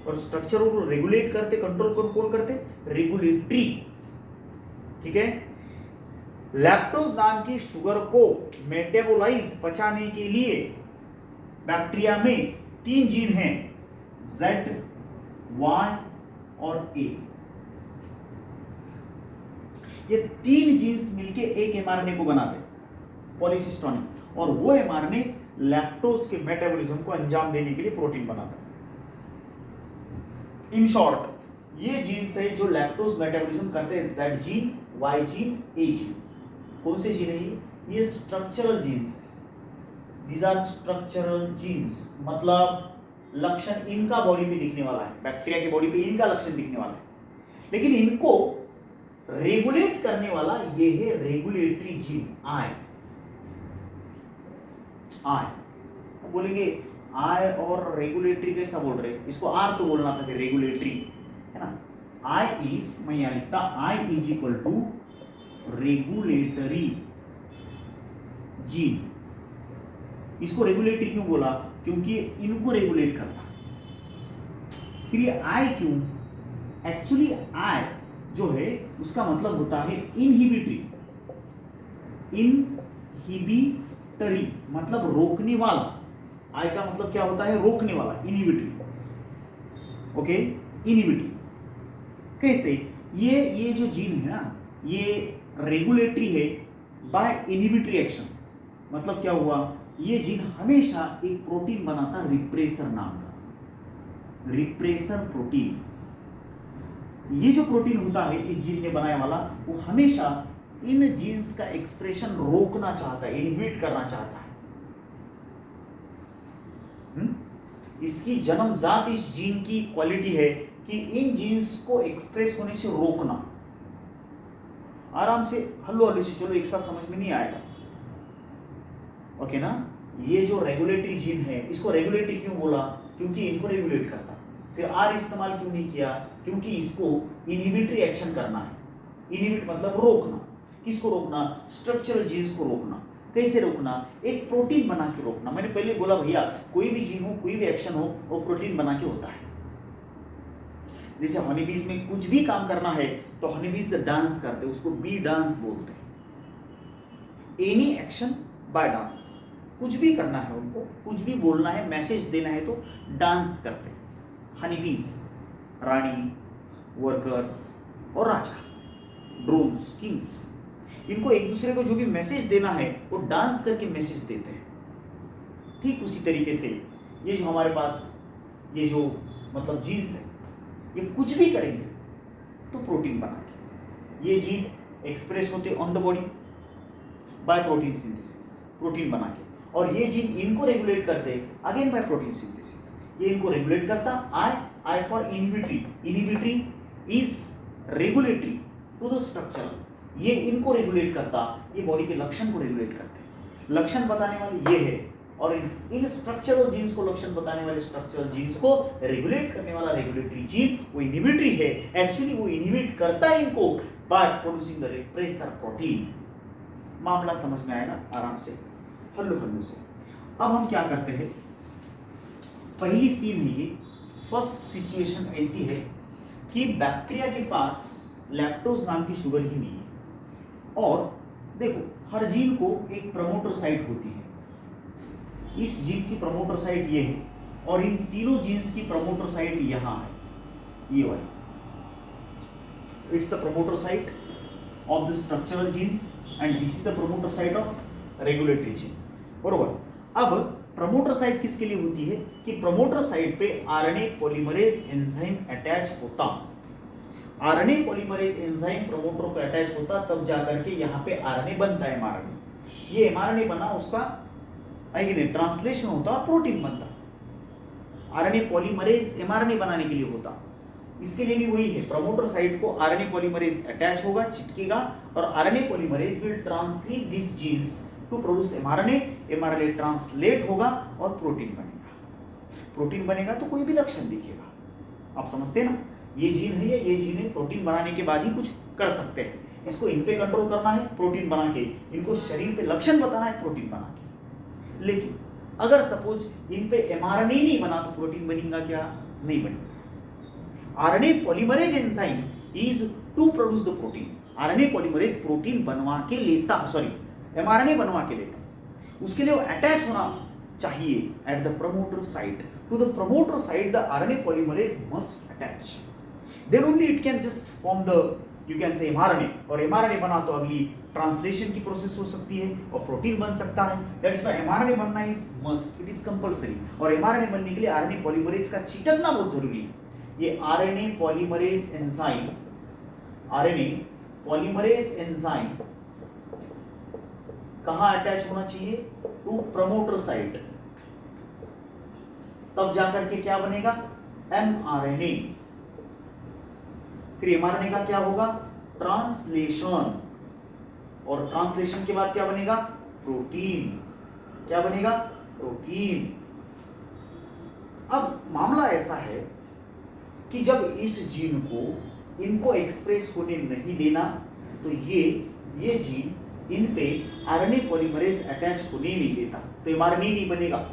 और स्ट्रक्चर को रेगुलेट करते, कंट्रोल कौन करते, रेगुलेटरी, ठीक है। लैक्टोज नाम की शुगर को मेटाबोलाइज पचाने के लिए बैक्टीरिया में 3 जीन हैं, Z, Y और A। ये 3 जीन्स मिलके एक एमआरएनए को बनाते हैं, पॉलीसिस्टोनिक, और वो एमआरएनए लैक्टोज के मेटाबॉलिज्म को अंजाम देने के लिए प्रोटीन बनाता है। इन शॉर्ट, ये जीन्स है जो लैक्टोज मेटाबॉलिज्म करते हैं, Z gene, Y gene, A gene. कौन से जीन है ये स्ट्रक्चरल जीन्स है, दीज आर स्ट्रक्चरल जीन्स, मतलब लक्षण इनका बॉडी पे दिखने वाला है, बैक्टीरिया की बॉडी पे इनका लक्षण दिखने वाला है, लेकिन इनको रेगुलेट करने वाला ये है रेगुलेटरी जीन, आई। बोलेंगे आई और रेगुलेटरी कैसा बोल रहे, इसको आर तो बोलना था, रेगुलेटरी है ना। आई इज, मैं यहां लिखता, I is equal to regulatory gene. इसको रेगुलेटरी क्यों बोला, क्योंकि इनको रेगुलेट करता। फिर ये आई क्यों, एक्चुअली आई जो है उसका मतलब होता है इनहिबिटरी, इनहिबिटरी मतलब रोकने वाला, आई का मतलब क्या होता है, रोकने वाला, इनहिबिटरी, ओके, इनहिबिटरी। कैसे, ये जो जीन है ना, ये रेगुलेटरी है बाय इनहिबिटरी एक्शन, मतलब क्या हुआ, ये जीन हमेशा एक प्रोटीन बनाता, रिप्रेसर नाम का, रिप्रेसर प्रोटीन। ये जो प्रोटीन होता है इस जीन ने बनाया वाला, वो हमेशा इन जीन्स का एक्सप्रेशन रोकना चाहता है, इनहिबिट करना चाहता है। इसकी जन्मजात इस जीन की क्वालिटी है कि इन जीन्स को एक्सप्रेस होने से रोकना। आराम से हल्लो हल्लो से चलो, एक साथ समझ में नहीं आएगा, ओके ना। ये जो रेगुलेटरी जीन है, इसको रेगुलेटरी क्यों बोला, क्योंकि इनको रेगुलेट करता। फिर आर इस्तेमाल क्यों नहीं किया, क्योंकि इसको इनहिबिटरी एक्शन करना है। इनहिबिट मतलब रोकना, किसको रोकना, स्ट्रक्चरल जीन्स को रोकना। कैसे रोकना, एक प्रोटीन बना के रोकना। मैंने पहले बोला भैया, कोई भी जीन हो, कोई भी एक्शन हो, वो प्रोटीन बना के होता है। जैसे हनीबीज में कुछ भी काम करना है तो हनीबीज डांस करते हैं, उसको बी डांस बोलते हैं। एनी एक्शन बाय डांस, कुछ भी करना है उनको, कुछ भी बोलना है, मैसेज देना है तो डांस करते हैं हनीबीज। रानी, वर्कर्स और राजा, ड्रोन्स, किंग्स, इनको एक दूसरे को जो भी मैसेज देना है वो डांस करके मैसेज देते हैं। ठीक उसी तरीके से ये जो हमारे पास ये जो मतलब जीन्स है, ये कुछ भी करेंगे तो प्रोटीन बना के, ये जीन एक्सप्रेस होते on the body by protein synthesis, protein बना के, और ये जीन इनको रेगुलेट करते अगेन बाय प्रोटीन सिंथेसिस। ये इनको रेगुलेट करता I for inhibitory, inhibitory is regulatory to the structure, ये इनको रेगुलेट करता, ये बॉडी के लक्षण को रेगुलेट करते। लक्षण बताने वाले ये है, और इन स्ट्रक्चरल जीन्स को लक्षण बताने वाले स्ट्रक्चरल जीन्स को रेगुलेट करने वाला रेगुलेटरी जीन वो इनहिबिटरी है। एक्चुअली वो इनहिबिट करता है इनको by producing the repressor protein. मामला समझ में आया ना आराम से, हल्लू हल्लू से। अब हम क्या करते हैं, पहली सीन है ये, फर्स्ट सिचुएशन ऐसी है कि बैक्टीरिया के पास लैक्टोज नाम की शुगर ही नहीं है, और देखो हर जीन को एक प्रमोटर साइट होती है। इस जीन की प्रमोटर साइट ये है, और इन तीनों जीन्स की प्रमोटर साइट यहां है, ये वाली। It's the promoter site of the structural genes and this is the promoter site of regulatory gene, बरोबर। अब प्रमोटर साइट किसके लिए होती है कि प्रमोटर साइट पे आरएनए पॉलीमरेज एंजाइम अटैच होता, आरएनए पॉलीमरेज एंजाइम प्रमोटर को अटैच होता, तब जाकर के यहाँ पे आरएनए बनता है, एमआरएनए। ये एमआरएनए बना, उसका ट्रांसलेशन होता और प्रोटीन बनता। आरएनए पॉलीमरेज एमआरएनए बनाने के लिए होता, इसके लिए भी वही है, प्रमोटर साइट को आरएनए पॉलीमरेज अटैच होगा, चिपकेगा, और RNA polymerase will transcript this genes to produce mRNA, mRNA translate होगा और प्रोटीन बनेगा। प्रोटीन बनेगा तो कोई भी लक्षण दिखेगा, आप समझते हैं ना। ये जीन है, ये जीन है, प्रोटीन बनाने के बाद ही कुछ कर सकते हैं। इसको इन पे कंट्रोल करना है प्रोटीन बना के, इनको शरीर पे लक्षण बताना है प्रोटीन बना के। लेकिन अगर सपोज इन पे एमआरएनए नहीं बना तो प्रोटीन बनेगा क्या? नहीं बनेगा। RNA polymerase enzyme is to produce the protein. RNA polymerase protein बनवा के लेता, एमआरएनए बनवा के लेता, उसके लिए वो अटैच होना चाहिए at the promoter site. To the promoter site the RNA polymerase must attach, then only it can just form the, you can say, mRNA, और mRNA बना तो अगली ट्रांसलेशन की प्रोसेस हो सकती है और प्रोटीन बन सकता है। दैट इज व्हाई mRNA बनना is must, it is compulsory. और mRNA बनने के लिए आरएनए पॉलीमरेज का चिटकना बहुत जरूरी है। ये RNA polymerase enzyme, RNA polymerase enzyme कहां अटैच होना चाहिए? टू प्रमोटर साइट, तब जाकर के क्या बनेगा? mRNA। फिर एमआरएनए का क्या होगा? ट्रांसलेशन, और ट्रांसलेशन के बाद क्या बनेगा? प्रोटीन। क्या बनेगा? प्रोटीन। अब मामला ऐसा है कि जब इस जीन को इनको एक्सप्रेस होने नहीं देना तो ये जीन इन पे आरएनए पॉलीमरेज अटैच होने नहीं देता, तो एमआरएनए नहीं बनेगा,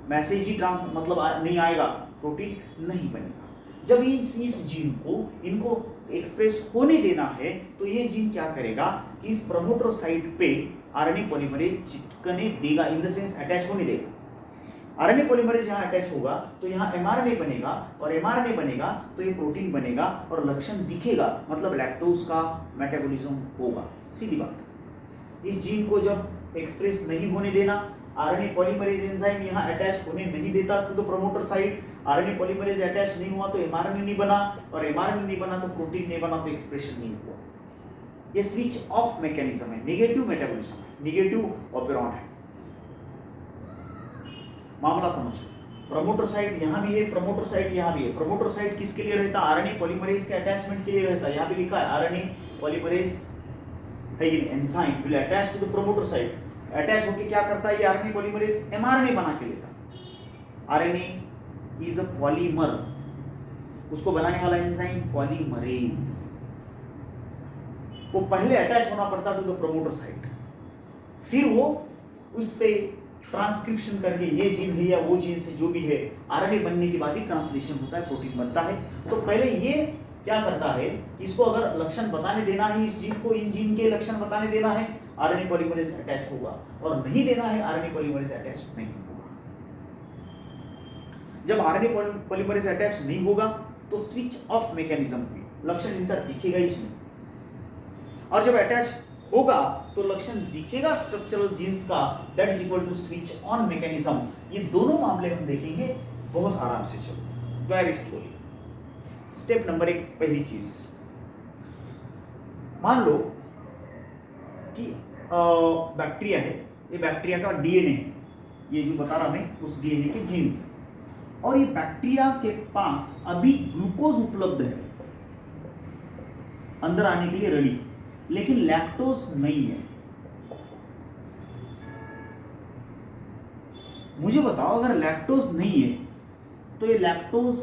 मैसेज ही मतलब नहीं आएगा, प्रोटीन नहीं बनेगा। जब इस जीन को इनको एक्सप्रेस होने देना है तो ये जीन क्या करेगा? इस प्रमोटर साइट पे आरएनए पॉलीमरेज चिपकने देगा, इन द सेंस अटैच होने देगा। आरएनए पॉलीमरेज यहाँ अटैच होगा तो यहाँ एमआरएनए बनेगा, और एमआरएनए बनेगा तो ये प्रोटीन बनेगा और लक्षण दिखेगा, मतलब लैक्टोज का मेटाबॉलिज्म होगा। सीधी बात। इस जीन को जब एक्सप्रेस नहीं होने देना, आरएनए पॉलीमरेज एंजाइम यहाँ अटैच होने नहीं देता to the promoter site, RNA polymerase attach नहीं हुआ तो एमआरएनए नहीं बना, और एमआरएनए नहीं बना तो प्रोटीन नहीं बना, तो एक्सप्रेशन नहीं हुआ। ये स्विच ऑफ मैकेनिज्म है, नेगेटिव मेटाबॉलिज्म है, नेगेटिव ऑपेरॉन है। मामला समझ, प्रमोटर साइट यहाँ भी है, प्रमोटर साइट यहाँ भी है। प्रमोटर साइट किसके लिए रहता? आरएनए पॉलीमरेज के अटैचमेंट के लिए रहता है। यहाँ पे लिखा है RNA polymerase enzyme will attach to the promoter site. Attach होके क्या करता है? ये आरएनए पॉलीमरेज एमआरएनए बना के लेता। आरएनए इज अ पॉलीमर, उसको बनाने वाला एंजाइम पॉलीमरेज, वो पहले अटैच होना पड़ता टू द प्रमोटर साइट, फिर वो उस पे ट्रांसक्रिप्शन करके ये जीन है या वो जीन से जो भी है, आरएनए बनने के बाद ही ट्रांसलेशन होता है, प्रोटीन बनता है। तो पहले ये क्या करता है, इसको अगर लक्षण बताने देना है, इस जीन को इन जीन के लक्षण बताने देना है, आरएनए पॉलीमरेज अटैच होगा, और नहीं देना है, आरएनए पॉलीमरेज अटैच नहीं होगा। जब आरएनए पॉलीमरेज अटैच नहीं होगा तो स्विच ऑफ मैकेनिज्म हुई, लक्षण इनका दिखेगा ही नहीं। और जब अटैच होगा तो लक्षण दिखेगा स्ट्रक्चरल जीन्स का, that is equal to switch on mechanism. ये दोनों मामले हम देखेंगे बहुत आराम से। चलो वेरी स्लोली। स्टेप नंबर 1, पहली चीज, मान लो कि बैक्टीरिया है, ये बैक्टीरिया का डीएनए है, ये जो बता रहा मैं उस डीएनए के जीन्स, और ये बैक्टीरिया के पास अभी ग्लूकोज उपलब्ध है अंदर आने के लिए रेडी, लेकिन लैक्टोज नहीं है। मुझे बताओ, अगर लैक्टोज नहीं है तो ये लैक्टोज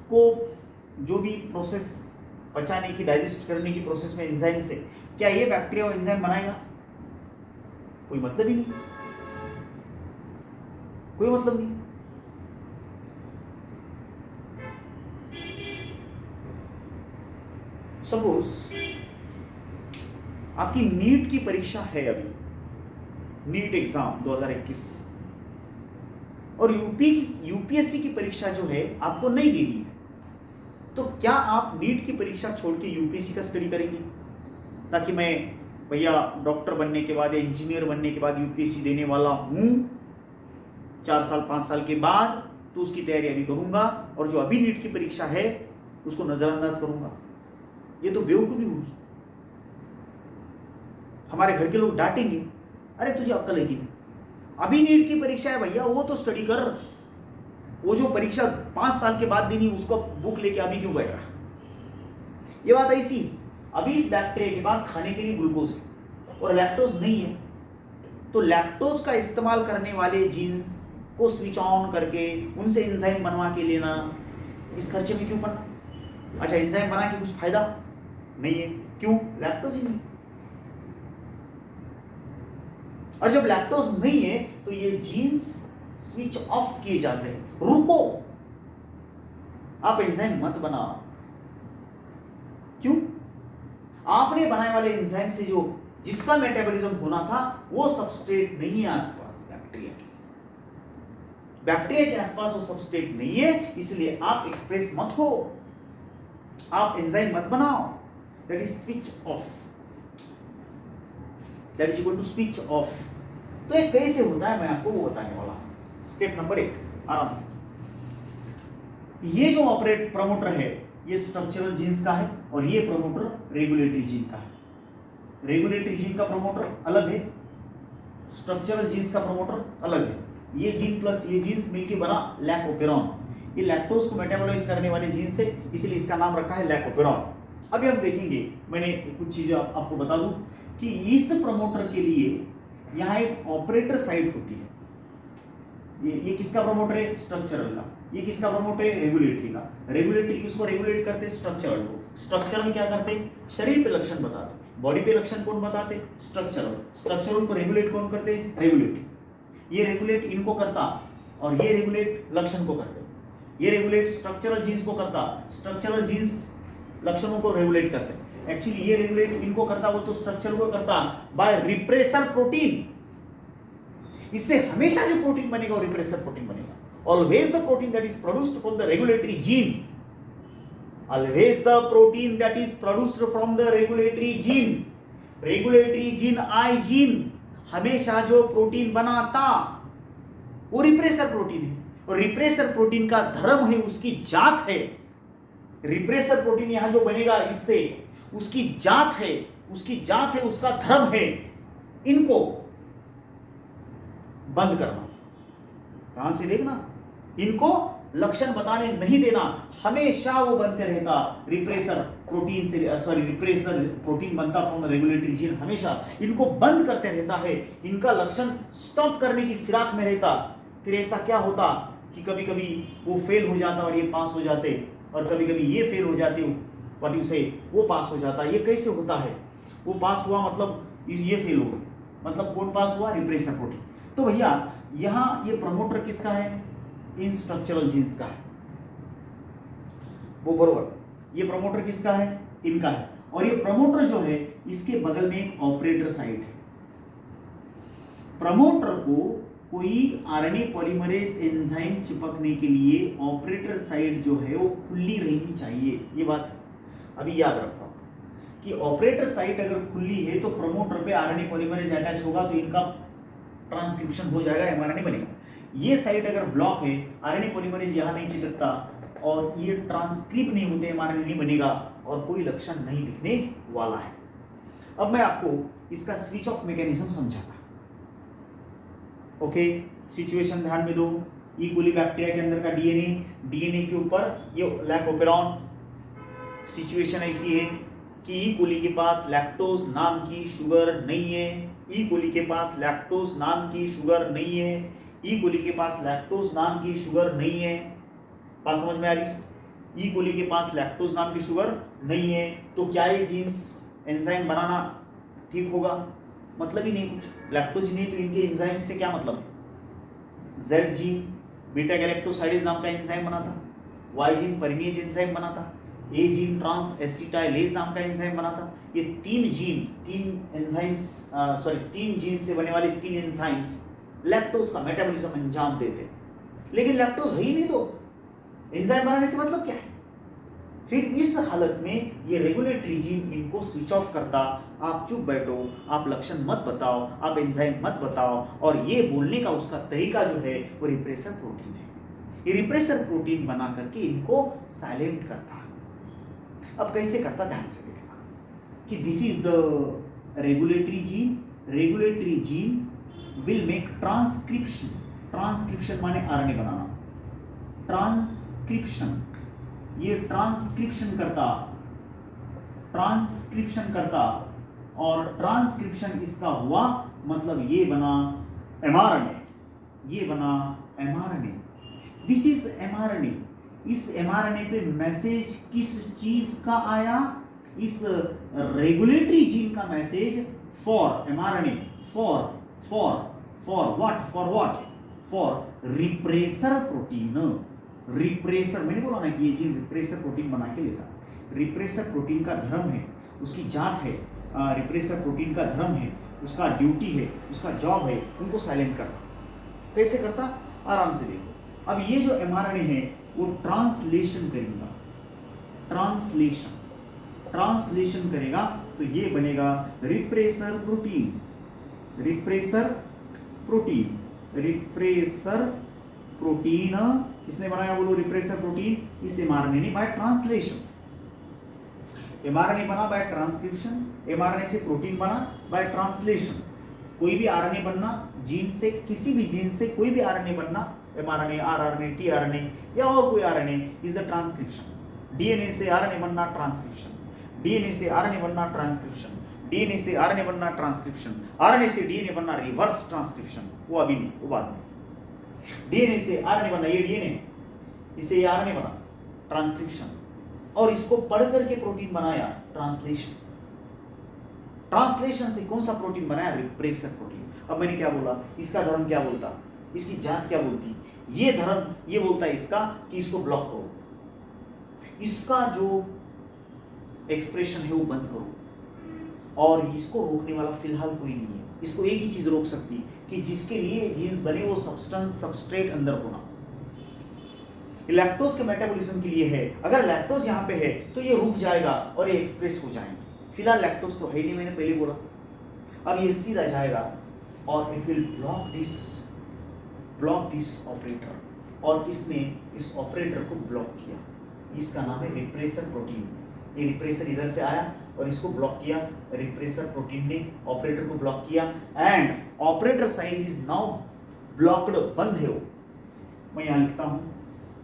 को जो भी प्रोसेस पचाने की, डाइजेस्ट करने की प्रोसेस में एंजाइम से, क्या ये बैक्टीरिया एंजाइम बनाएगा? कोई मतलब ही नहीं, कोई मतलब नहीं। सपोज आपकी नीट की परीक्षा है अभी, नीट एग्जाम 2021, और यूपीएससी की परीक्षा जो है आपको नहीं देनी है, तो क्या आप नीट की परीक्षा छोड़ के यूपीएससी का स्टडी करेंगे, ताकि मैं भैया डॉक्टर बनने के बाद या इंजीनियर बनने के बाद यूपीएससी देने वाला हूं 4 साल 5 साल के बाद, तो उसकी तैयारी अभी करूंगा, और जो अभी नीट की परीक्षा है उसको नजरअंदाज करूंगा? ये तो बेवकूफी होगी। हमारे घर के लोग डांटेंगे, अरे तुझे अक्ल है कि नहीं, अभी नीट की परीक्षा है भैया, वो तो स्टडी कर, वो जो परीक्षा 5 साल के बाद देनी उसको बुक लेके अभी क्यों बैठ रहा है? ये बात ऐसी, अभी इस बैक्टीरिया के पास खाने के लिए ग्लूकोज है और लैक्टोज नहीं है, तो लैक्टोज का इस्तेमाल करने वाले जीन्स को स्विच ऑन करके उनसे एंजाइम बनवा के लेना, इस खर्चे में क्यों पड़ना? अच्छा, एंजाइम बना के कुछ फायदा नहीं है, क्यों? लैक्टोज ही नहीं। और जब लैक्टोज नहीं है तो ये जीन्स स्विच ऑफ किए जाते हैं। रुको, आप एंजाइम मत बनाओ। क्यों? आपने बनाए वाले एंजाइम से जो जिसका मेटाबॉलिज्म होना था वो सबस्ट्रेट नहीं है आसपास बैक्टीरिया के, बैक्टीरिया के आसपास वो सबस्ट्रेट नहीं है, इसलिए आप एक्सप्रेस मत हो, आप एंजाइम मत बनाओ। That is switch off, that is equal to switch off. तो ये कैसे होता है मैं आपको वो बताने वाला हूं। स्टेप नंबर 1, आराम से। ये जो ऑपरेट प्रमोटर है ये स्ट्रक्चरल जीन्स का है और ये प्रमोटर रेगुलेटरी जीन का है। रेगुलेटरी जीन का प्रमोटर अलग है, स्ट्रक्चरल जीन्स का प्रमोटर अलग है। ये जीन प्लस ये जीन्स मिलके बना लैकोपेरॉन। ये लैक्टोज को मेटाबोलाइज करने वाले जीन से, इसलिए इसका नाम रखा है लैकोपेरॉन। अभी हम देखेंगे, मैंने कुछ चीजें आपको बता दूं कि इस प्रमोटर के लिए यहाँ एक ऑपरेटर साइट होती है। ये किसका प्रमोटर है? स्ट्रक्चरल का। ये किसका प्रमोटर है? रेगुलेटरी का। रेगुलेटरी किसको रेगुलेट करते हैं? स्ट्रक्चरल को। स्ट्रक्चरल क्या करते हैं? शरीर पे लक्षण बताते। बॉडी पे लक्षण कौन बताते? स्ट्रक्चरल। स्ट्रक्चरल को रेगुलेट कौन करते? रेगुलेटरी। ये रेगुलेट इनको करता और ये रेगुलेट लक्षण को करते। ये रेगुलेट स्ट्रक्चरल जीन्स को करता, स्ट्रक्चरल जीन्स लक्षणों को रेगुलेट करते। एक्चुअली ये रेगुलेट इनको करता, वो तो स्ट्रक्चर को करता बाय रिप्रेसर प्रोटीन। इससे हमेशा जो प्रोटीन बनेगा वो रिप्रेसर प्रोटीन बनेगा। Always the protein that is produced from the regulatory gene, always the protein that is produced from the regulatory gene, regulatory gene I gene, हमेशा जो प्रोटीन बनाता वो रिप्रेसर प्रोटीन है। और रिप्रेसर प्रोटीन का धर्म है, उसकी जात है। रिप्रेसर प्रोटीन यहां जो बनेगा इससे उसकी जात है, उसकी जात है, उसका धर्म है इनको बंद करना। ध्यान से देखना, इनको लक्षण बताने नहीं देना, हमेशा वो बनते रहता रिप्रेसर प्रोटीन से, सॉरी रिप्रेसर प्रोटीन बनता फ्रॉम द रेगुलेटरी जीन, हमेशा इनको बंद करते रहता है, इनका लक्षण स्टॉप करने की फिराक में रहता। फिर ऐसा क्या होता कि कभी कभी वो फेल हो जाता और ये पास हो जाते, और कभी कभी ये फेल हो जाते, व्हाट यू से, वो पास हो जाता। ये कैसे होता है? वो पास हुआ मतलब ये फेल हो गया, मतलब कौन पास हुआ? Repressor protein. तो भैया यहाँ ये प्रमोटर किसका है? इन स्ट्रक्चरल जीन्स का है, वो बरोबर। ये प्रमोटर किसका है? इनका है। और ये प्रमोटर जो है इसके बगल में एक ऑपरेटर साइट है। प्रमोटर को कोई आरएनए पॉलीमरेज एंजाइम चिपकने के लिए ऑपरेटर साइट जो है वो खुली रहनी चाहिए। ये बात अभी याद रखो कि ऑपरेटर साइट अगर खुली है तो प्रमोटर पे आरएनए पॉलीमरेज अटैच होगा तो इनका ट्रांसक्रिप्शन हो जाएगा, एमआरएनए बनेगा। ये साइट अगर ब्लॉक है, आरएनए पॉलीमरेज यहां नहीं चिपकता और ये ट्रांसक्रिप्ट नहीं होते, एमआरएनए नहीं बनेगा और कोई लक्षण नहीं दिखने वाला है। अब मैं आपको इसका स्विच ऑफ मैकेनिज्म समझाता। ओके, सिचुएशन ध्यान में दो। ई कोली बैक्टीरिया के अंदर का डीएनए के ऊपर ये लैकोपेरॉन। सिचुएशन ऐसी है कि ई कोली के पास लैक्टोज नाम की शुगर नहीं है। ई कोली के पास लैक्टोज नाम की शुगर नहीं है। ई कोली के पास लैक्टोज नाम की शुगर नहीं है। बात समझ में आ रही? ई कोली के पास लैक्टोज नाम की शुगर नहीं है तो क्या ये जीन्स एंजाइम बनाना ठीक होगा? मतलब ही नहीं कुछ। लैक्टोज नहीं तो इनके एंजाइम से क्या मतलब? जेड जीन बीटा गैलेक्टोसाइडेज नाम का एंजाइम बना था, वाई जीन परमीज एंजाइम बना था, ए जीन ट्रांस एसिटाइलेज नाम का एंजाइम बना था। ये तीन जीन से बने वाले तीन एंजाइम्स लैक्टोज का मेटाबॉलिज्म अंजाम देते। लेकिन लैक्टोज है ही नहीं तो एंजाइम बनाने से मतलब क्या है? फिर इस हालत में ये रेगुलेटरी जीन इनको स्विच ऑफ करता। आप चुप बैठो, आप लक्षण मत बताओ, आप एंजाइम मत बताओ। और ये बोलने का उसका तरीका जो है वो रिप्रेसर प्रोटीन है। ये रिप्रेसर प्रोटीन बना करके इनको साइलेंट करता। अब कैसे करता ध्यान से देखना कि this is the regulatory gene will make transcription. Transcription माने आरएनए बनाना। ट्रांसक्रिप्शन, ये ट्रांसक्रिप्शन करता और ट्रांसक्रिप्शन इसका हुआ मतलब ये बना एमआरएनए। This is mRNA. इस एमआरएनए पे मैसेज किस चीज का आया? इस रेगुलेटरी जीन का message for mRNA, for what? For repressor protein. Repressor, मैंने बोला ना कि ये जीन रिप्रेसर प्रोटीन बना के लेता। रिप्रेसर प्रोटीन का धर्म है, उसकी जात है, रिप्रेसर प्रोटीन का धर्म है, उसका ड्यूटी है, उसका जॉब है उनको साइलेंट करना। कैसे करता? आराम से देखो। अब ये जो एमआरएनए है वो ट्रांसलेशन करेगा। ट्रांसलेशन करेगा तो ये बनेगा रिप्रेसर प्रोटीन। किसने बनाया बोलो? Repressor protein. इस एमआरएनए ने बाय ट्रांसलेशन। एमआरएनए बना बाय ट्रांसक्रिप्शन, एमआरएनए से प्रोटीन बना बाय ट्रांसलेशन। कोई भी आरएनए बनना जीन से, किसी भी जीन से कोई भी आरएनए बनना, एमआरएनए, आरआरएनए, टीआरएनए या और कोई RNA, is the transcription. DNA से आरएनए बनना ट्रांसक्रिप्शन, डीएनए से आरएनए बनना ट्रांसक्रिप्शन, डीएनए से आरएनए बनना ट्रांसक्रिप्शन, आरएनए से डीएनए बनना रिवर्स ट्रांसक्रिप्शन। वो अभी नहीं, वो बाद में। डीएनए से आरएनए बनना, ये डीएनए, इसे ये आरएनए बना ट्रांसक्रिप्शन, और इसको पढ़ करके प्रोटीन बनाया ट्रांसलेशन। ट्रांसलेशन से कौन सा प्रोटीन बनाया? Repressor protein. अब मैंने क्या बोला? इसका धर्म क्या बोलता? इसकी जात क्या बोलती? ये धर्म ये बोलता है इसका कि इसको ब्लॉक करो, इसका जो एक्सप्रेशन है वो बंद करो, और इसको रोकने वाला फिलहाल कोई नहीं है। इसको एक ही चीज रोक सकती कि जिसके लिए जीन्स बने वो सब्सटेंस, सबस्ट्रेट अंदर होना। लैक्टोज के मेटाबॉलिज्म के लिए है। अगर लैक्टोज यहाँ पे है तो ये रुक जाएगा और ये एक्सप्रेस हो जाएंगे। फिलहाल लैक्टोज तो है नहीं, मैंने पहले बोला। अब ये सीधा जाएगा और it will block this operator, और इसने इस ऑपरेटर को ब्लॉक किया। इसका नाम है रिप्रेसर प्रोटीन। ये रिप्रेसर इधर से आया और इसको ब्लॉक किया। रिप्रेसर प्रोटीन ने ऑपरेटर को ब्लॉक किया and operator size is now blocked, बंद है वो। मैं यहाँ लिखता हूँ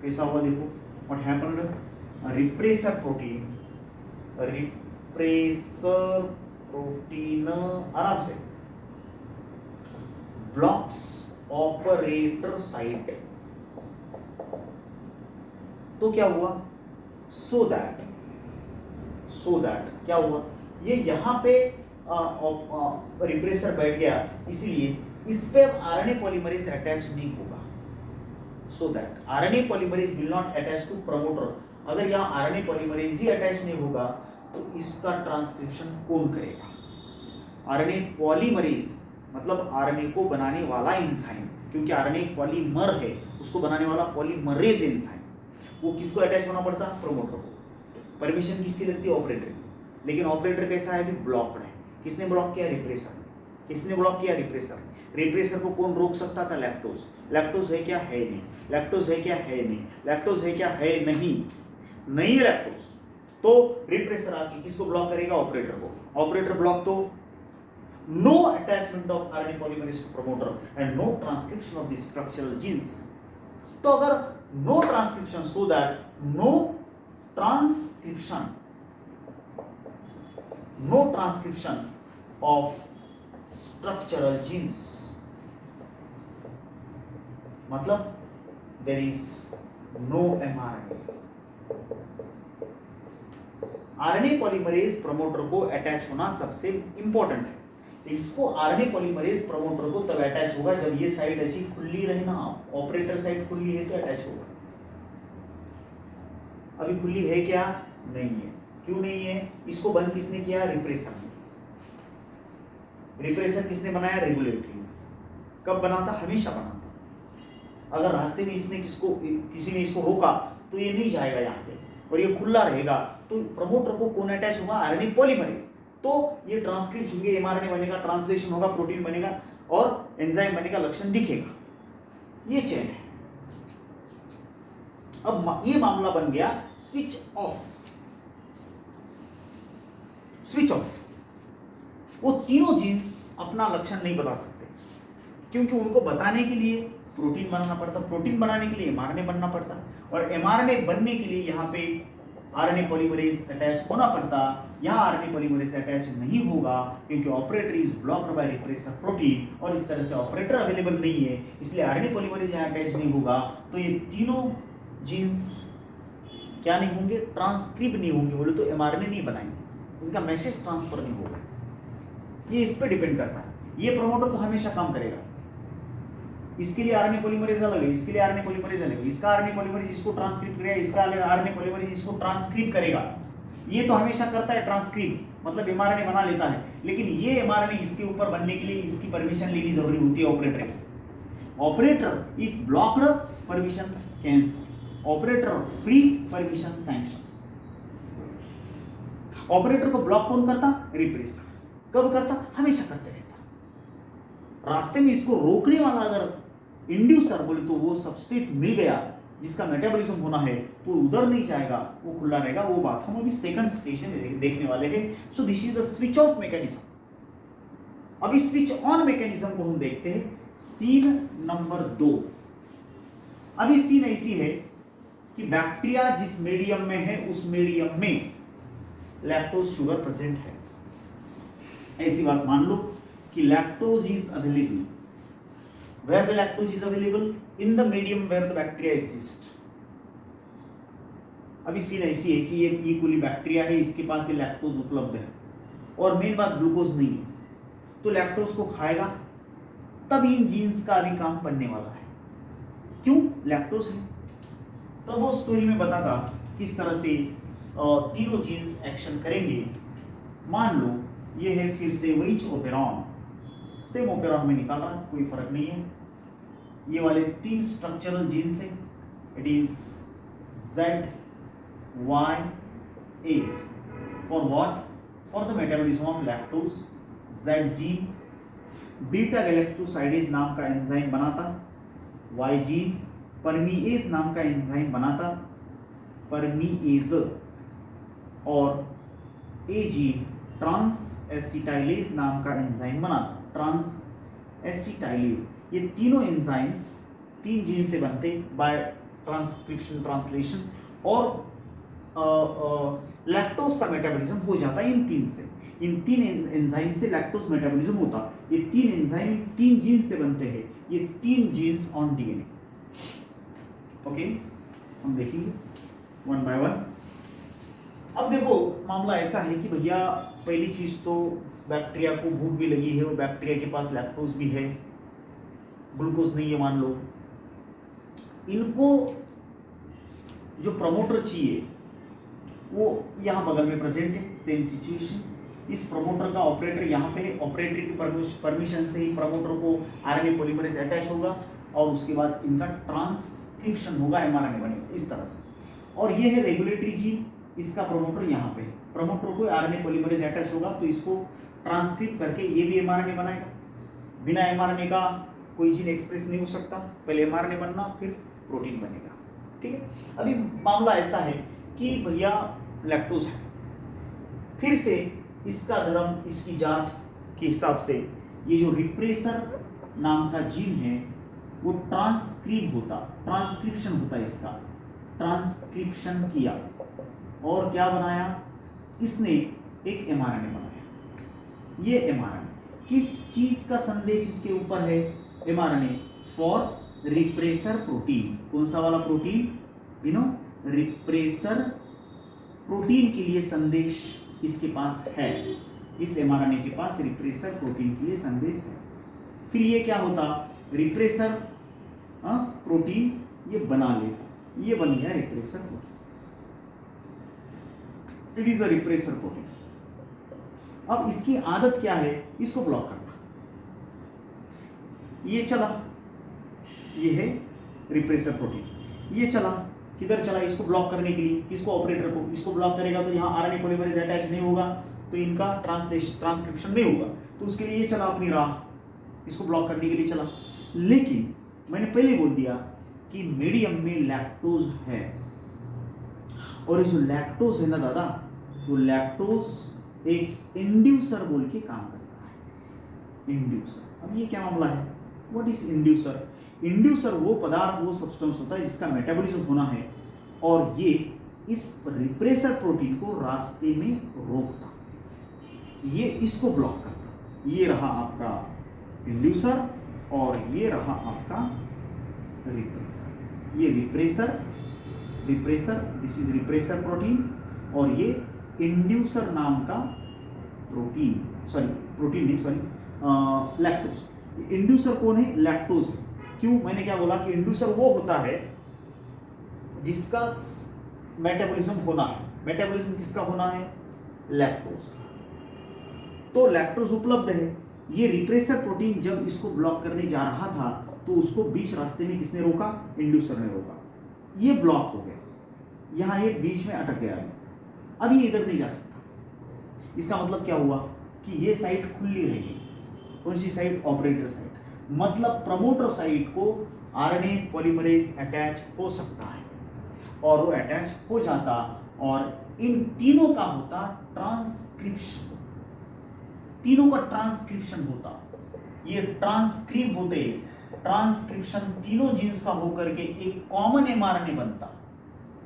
कैसा हुआ, देखो व्हाट हैपेंड। रिप्रेसर प्रोटीन आराम से ब्लॉक्स ऑपरेटर साइट। तो क्या हुआ? सो दैट क्या हुआ? ये यहां पे रिप्रेसर बैठ गया, इसलिए इस पे अब आरएनए पॉलीमरेज अटैच नहीं होगा, so that RNA polymerase will not attach to promoter. अगर यहाँ आरएनए पॉलीमरेज ही अटैच नहीं होगा तो इसका ट्रांसक्रिप्शन कौन करेगा? आरएनए पॉलीमरेज मतलब आरएनए को बनाने वाला एंजाइम, क्योंकि आरएनए एक पॉलीमर है, उसको बनाने वाला पॉलीमरेज एंजाइम, वो किसको अटैच होना पड़ता है? प्रोमोटर को। परमिशन किसकी लगती है? ऑपरेटर की। लेकिन ऑपरेटर कैसा है? अभी ब्लॉक्ड है। किसने ब्लॉक किया? रिप्रेसर। किसने ब्लॉक किया? रिप्रेसर। रिप्रेसर को कौन रोक सकता था? लैक्टोज। लैक्टोज है क्या? है नहीं। लैक्टोज है क्या? है नहीं। लैक्टोज है क्या? है नहीं। नहीं है लैक्टोज, तो रिप्रेसर आके किसको ब्लॉक करेगा? ऑपरेटर को। ऑपरेटर ब्लॉक तो no attachment of RNA polymerase to promoter and no transcription of the structural genes. तो अगर no transcription, so that no transcription of structural genes, मतलब there is no mRNA. RNA polymerase promoter को attach होना सबसे important है। इसको RNA polymerase promoter को तब अटैच होगा जब ये साइट ऐसी खुली रहे ना, ऑपरेटर साइट खुली है तो अटैच होगा। अभी खुली है क्या? नहीं है। क्यों नहीं है? इसको बंद किसने किया? रिप्रेसर ने। रिप्रेसर किसने बनाया? रेगुलेटरी ने। कब बना था? हमेशा बना था। अगर रास्ते में किसी ने इसको रोका तो ये नहीं जाएगा यहाँ पे और ये खुला रहेगा, तो प्रमोटर को कौन अटैच होगा? RNA polymerase. तो ये ट्रांसक्रिप्ट होंगे, एमआरएनए बनेगा, ट्रांसलेशन होगा, प्रोटीन बनेगा और एंजाइम बनेगा, लक्षण दिखेगा। ये चेन है। अब ये मामला बन गया स्विच ऑफ। स्विच ऑफ, वो तीनों जीन्स अपना लक्षण नहीं बता सकते, क्योंकि उनको बताने के लिए प्रोटीन बनाना पड़ता, प्रोटीन बनाने के लिए एमआरएनए बनना पड़ता, और एमआरएनए बनने के लिए यहाँ पे आरएनए पॉलीमरेज अटैच होना पड़ता। यहाँ आरएनए पॉलीमरेज अटैच नहीं होगा क्योंकि operator is blocked by repressor protein, और इस तरह से ऑपरेटर अवेलेबल नहीं है, इसलिए आरएनए पॉलीमरेज यहाँ अटैच नहीं होगा। तो ये तीनों जीन्स क्या नहीं होंगे? ट्रांसक्रिप्ट नहीं होंगे। बोले तो एमआरएनए नहीं बनाएंगे, उनका मैसेज ट्रांसफर नहीं होगा। ये इस पर डिपेंड करता है। ये प्रमोटर तो हमेशा काम करेगा, इसके लिए आरएनए पॉलीमरेज अलग है, इसके लिए आरएनए पॉलीमरेज अलग है। इसका आरएनए पॉलीमरेज इसको ट्रांसक्रिप्ट करेगा, इसका आरएनए पॉलीमरेज इसको ट्रांसक्रिप्ट करेगा। ये तो हमेशा करता है ट्रांसक्रिप्ट, मतलब एमआरएनए बना लेता है। लेकिन ये एमआरएनए इसके ऊपर बनने के लिए इसकी परमिशन लेनी जरूरी होती है ऑपरेटर की। Operator if blocked, permission cancel. Operator free, permission sanction. Operator को ब्लॉक कौन करता? रिप्रेसर। कब करता? हमेशा करते रहता। रास्ते में इसको रोकने वाला अगर इंड्यूसर बोले तो वो सबस्ट्रेट मिल गया जिसका मेटाबॉलिज्म होना है, तो उधर नहीं जाएगा, वो खुला रहेगा। वो बात हम अभी सेकंड स्टेशन में देखने वाले हैं। So this is the switch off mechanism. अभी स्विच ऑन मैकेनिज्म को हम देखते हैं, सीन नंबर 2। अभी सीन ऐसी है कि बैक्टीरिया जिस मीडियम में है उस मीडियम में लैक्टोज शुगर प्रेजेंट है। ऐसी बात मान लो कि lactose is available. Where the lactose is available? In the medium where the bacteria exist. अभी सीन ऐसी है कि ये ई कोली बैक्टीरिया है, इसके पास ये लैक्टोज उपलब्ध है, और मेन बात ग्लूकोज नहीं है, तो लैक्टोज को खाएगा, तब इन जीन्स का अभी काम बनने वाला है। क्यों? लैक्टोज है। तो वो स्टोरी में बताता किस तरह से तीनों जीन्स एक्शन करेंगे। मान लो ये है फिर से वही ओपेरॉन, सेम ओपेरॉन में निकाल रहा है, कोई फर्क नहीं है। ये वाले 3 स्ट्रक्चरल जीन्स हैं। It is ZYA for what? For the metabolism of lactose. Z gene beta galactosidase नाम का एंजाइम बनाता, Y जीन परमीएज नाम का एंजाइम बनाता, परमीएज, और A जीन ट्रांस एसिटाइलेज नाम का एंजाइम बनाता, ट्रांस एसिटाइलेज। ये तीनों एंजाइम्स 3 जीन से बनते बाय ट्रांसक्रिप्शन ट्रांसलेशन, और लैक्टोज का मेटाबॉलिज्म हो जाता है इन 3 से। इन 3 एंजाइम से लैक्टोज मेटाबॉलिज्म होता। ये 3 एंजाइम इन 3 जीन से बनते हैं। ये 3 जीन्स ऑन डीएनए। ओके, हम देखेंगे वन बाय वन। अब देखो मामला ऐसा है कि भैया पहली चीज तो बैक्टीरिया को भूख भी लगी है और बैक्टीरिया के पास लैक्टोज भी है, ग्लूकोज नहीं है मान लो, इनको जो प्रमोटर चाहिए वो यहाँ बगल में प्रेजेंट है, सेम सिचुएशन। इस प्रमोटर का ऑपरेटर यहाँ पे है, ऑपरेटर की परमिशन से ही प्रमोटर को आरएनए पॉलीमरेज अटैच होगा और उसके बाद इनका ट्रांसक्रिप्शन होगा, एमआरएनए बनेगा इस तरह से। और ये है रेगुलेटरी जीन, इसका प्रमोटर यहाँ पे है, प्रमोटर को आरएनए पॉलीमरेज अटैच होगा तो इसको ट्रांसक्रिप्ट करके ये भी एमआरएनए बनाएगा। बिना एमआरएनए का कोई जीन एक्सप्रेस नहीं हो सकता, पहले एमआरएनए बनना फिर प्रोटीन बनेगा, ठीक है। अभी मामला ऐसा है कि भैया लैक्टोज है, फिर से इसका धर्म इसकी जात के हिसाब से ये जो रिप्रेसर नाम का जीन है वो ट्रांसक्रिप्शन होता है, इसका ट्रांसक्रिप्शन किया और क्या बनाया इसने, एक एमआरएनए बनाया। ये एमआरएनए किस चीज का संदेश इसके ऊपर है, एमआरएनए फॉर रिप्रेसर प्रोटीन। कौन सा वाला प्रोटीन, रिप्रेसर प्रोटीन के लिए संदेश इसके पास है, इस एमआरएनए के पास रिप्रेसर प्रोटीन के लिए संदेश है। फिर ये क्या होता, रिप्रेसर प्रोटीन ये बना लेता, ये बन गया repressor protein, it is a repressor protein. अब इसकी आदत क्या है, इसको ब्लॉक करना। ये चला, ये है रिप्रेसर प्रोटीन, ये चला किधर चला, इसको ब्लॉक करने के लिए, किसको, ऑपरेटर को। इसको ब्लॉक करेगा तो यहाँ आरएनए पॉलीमरेज अटैच नहीं होगा तो इनका ट्रांसक्रिप्शन नहीं होगा, तो उसके लिए ये चला अपनी राह, इसको ब्लॉक करने के लिए चला। लेकिन मैंने पहले बोल दिया कि मीडियम में लैक्टोज है, और ये जो लैक्टोज है ना दादा, वो लैक्टोज एक इंड्यूसर बोल के काम करता है, इंड्यूसर। अब ये क्या मामला है, व्हाट इज इंड्यूसर? इंड्यूसर वो पदार्थ, वो सब्सटेंस होता है जिसका मेटाबॉलिज्म होना है और ये इस रिप्रेसर प्रोटीन को रास्ते में रोकता, ये इसको ब्लॉक करता। ये रहा आपका इंड्यूसर और ये रहा आपका रिप्रेसर। ये repressor this is repressor protein और ये इंड्यूसर नाम का प्रोटीन, लैक्टोज। इंड्यूसर कौन है, लैक्टोज है। क्यों, मैंने क्या बोला कि इंड्यूसर वो होता है जिसका मेटाबॉलिज्म होना है, मेटाबॉलिज्म किसका होना है, लैक्टोज का। तो लैक्टोज उपलब्ध है, ये रिप्रेसर प्रोटीन जब इसको ब्लॉक करने जा रहा था तो उसको बीच रास्ते में किसने रोका, इंड्यूसर ने रोका, ये ब्लॉक हो गया, यहाँ ये बीच में अटक गया है, अब ये इधर नहीं जा सकता। इसका मतलब क्या हुआ कि ये साइट खुली रहेगी, कौन सी साइट, ऑपरेटर साइट, मतलब प्रमोटर साइट को आरएनए पॉलीमरेज अटैच हो सकता है और वो अटैच हो जाता और इन तीनों का होता ट्रांसक्रिप्शन, तीनों का ट्रांसक्रिप्शन होता, ये ट्रांसक्रिप होते, ट्रांसक्रिप्शन तीनों जीन्स का होकर के एक कॉमन एमआरएनए बनता।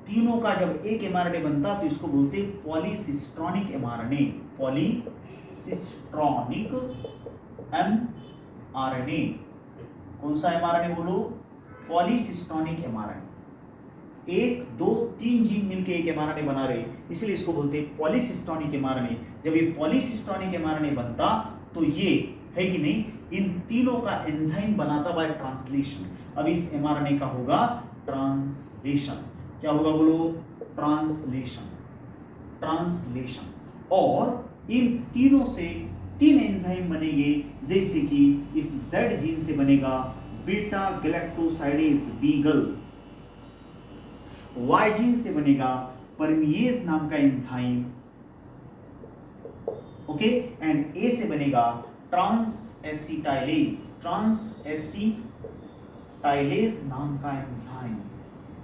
तीनों का जब एक एमआरएनए बनता तो इसको बोलते पॉलीसिस्ट्रॉनिक एमआरएनए, पॉलीसिस्ट्रॉनिक एमआरएनए। कौन सा एमआरएनए बोलो, पॉलीसिस्ट्रॉनिक एमआरएनए। 1, 2, 3 जीन मिलके एक एमआरएनए बना रहे, इसलिए इसको बोलते हैं पॉलीसिस्ट्रॉनिक एमआरएनए। जब ये पॉलीसिस्ट्रॉनिक एमआरएनए बनता तो ये है कि नहीं, इन तीनों का एंजाइम बनाता बाय ट्रांसलेशन। अब इस एमआरएनए का होगा ट्रांसलेशन, क्या होगा बोलो, ट्रांसलेशन, ट्रांसलेशन। और इन तीनों से 3 एंजाइम बनेंगे, जैसे कि इस Z जीन से बनेगा beta galactosidase beagle, Y gene से बनेगा परमिएज नाम का एंजाइम, ओके, एंड A से बनेगा ट्रांस एसिटाइलेज, नाम का एंजाइम।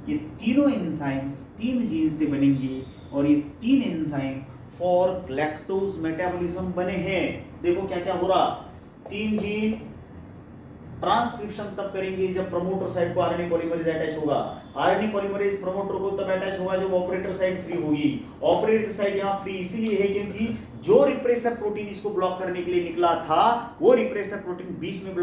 ये तीनों एंजाइम्स 3 जीन से बनेंगे और ये 3 एंजाइम फॉर लैक्टोज मेटाबॉलिज्म बने हैं। देखो क्या क्या हो रहा, 3 जीन ट्रांसक्रिप्शन तब करेंगे जब प्रमोटर साइट को आरएनए पॉलीमरेज अटैच होगा, आरएनए पॉलीमरेज प्रमोटर को तब अटैच होगा जब ऑपरेटर साइट फ्री होगी। ऑपरेटर साइट यहाँ फ्री इसलिए है क्योंकि जो रिप्रेसर प्रोटीन इसको ब्लॉक करने के लिए निकला था वो रिप्रेसर प्रोटीन बीच में ब्लॉक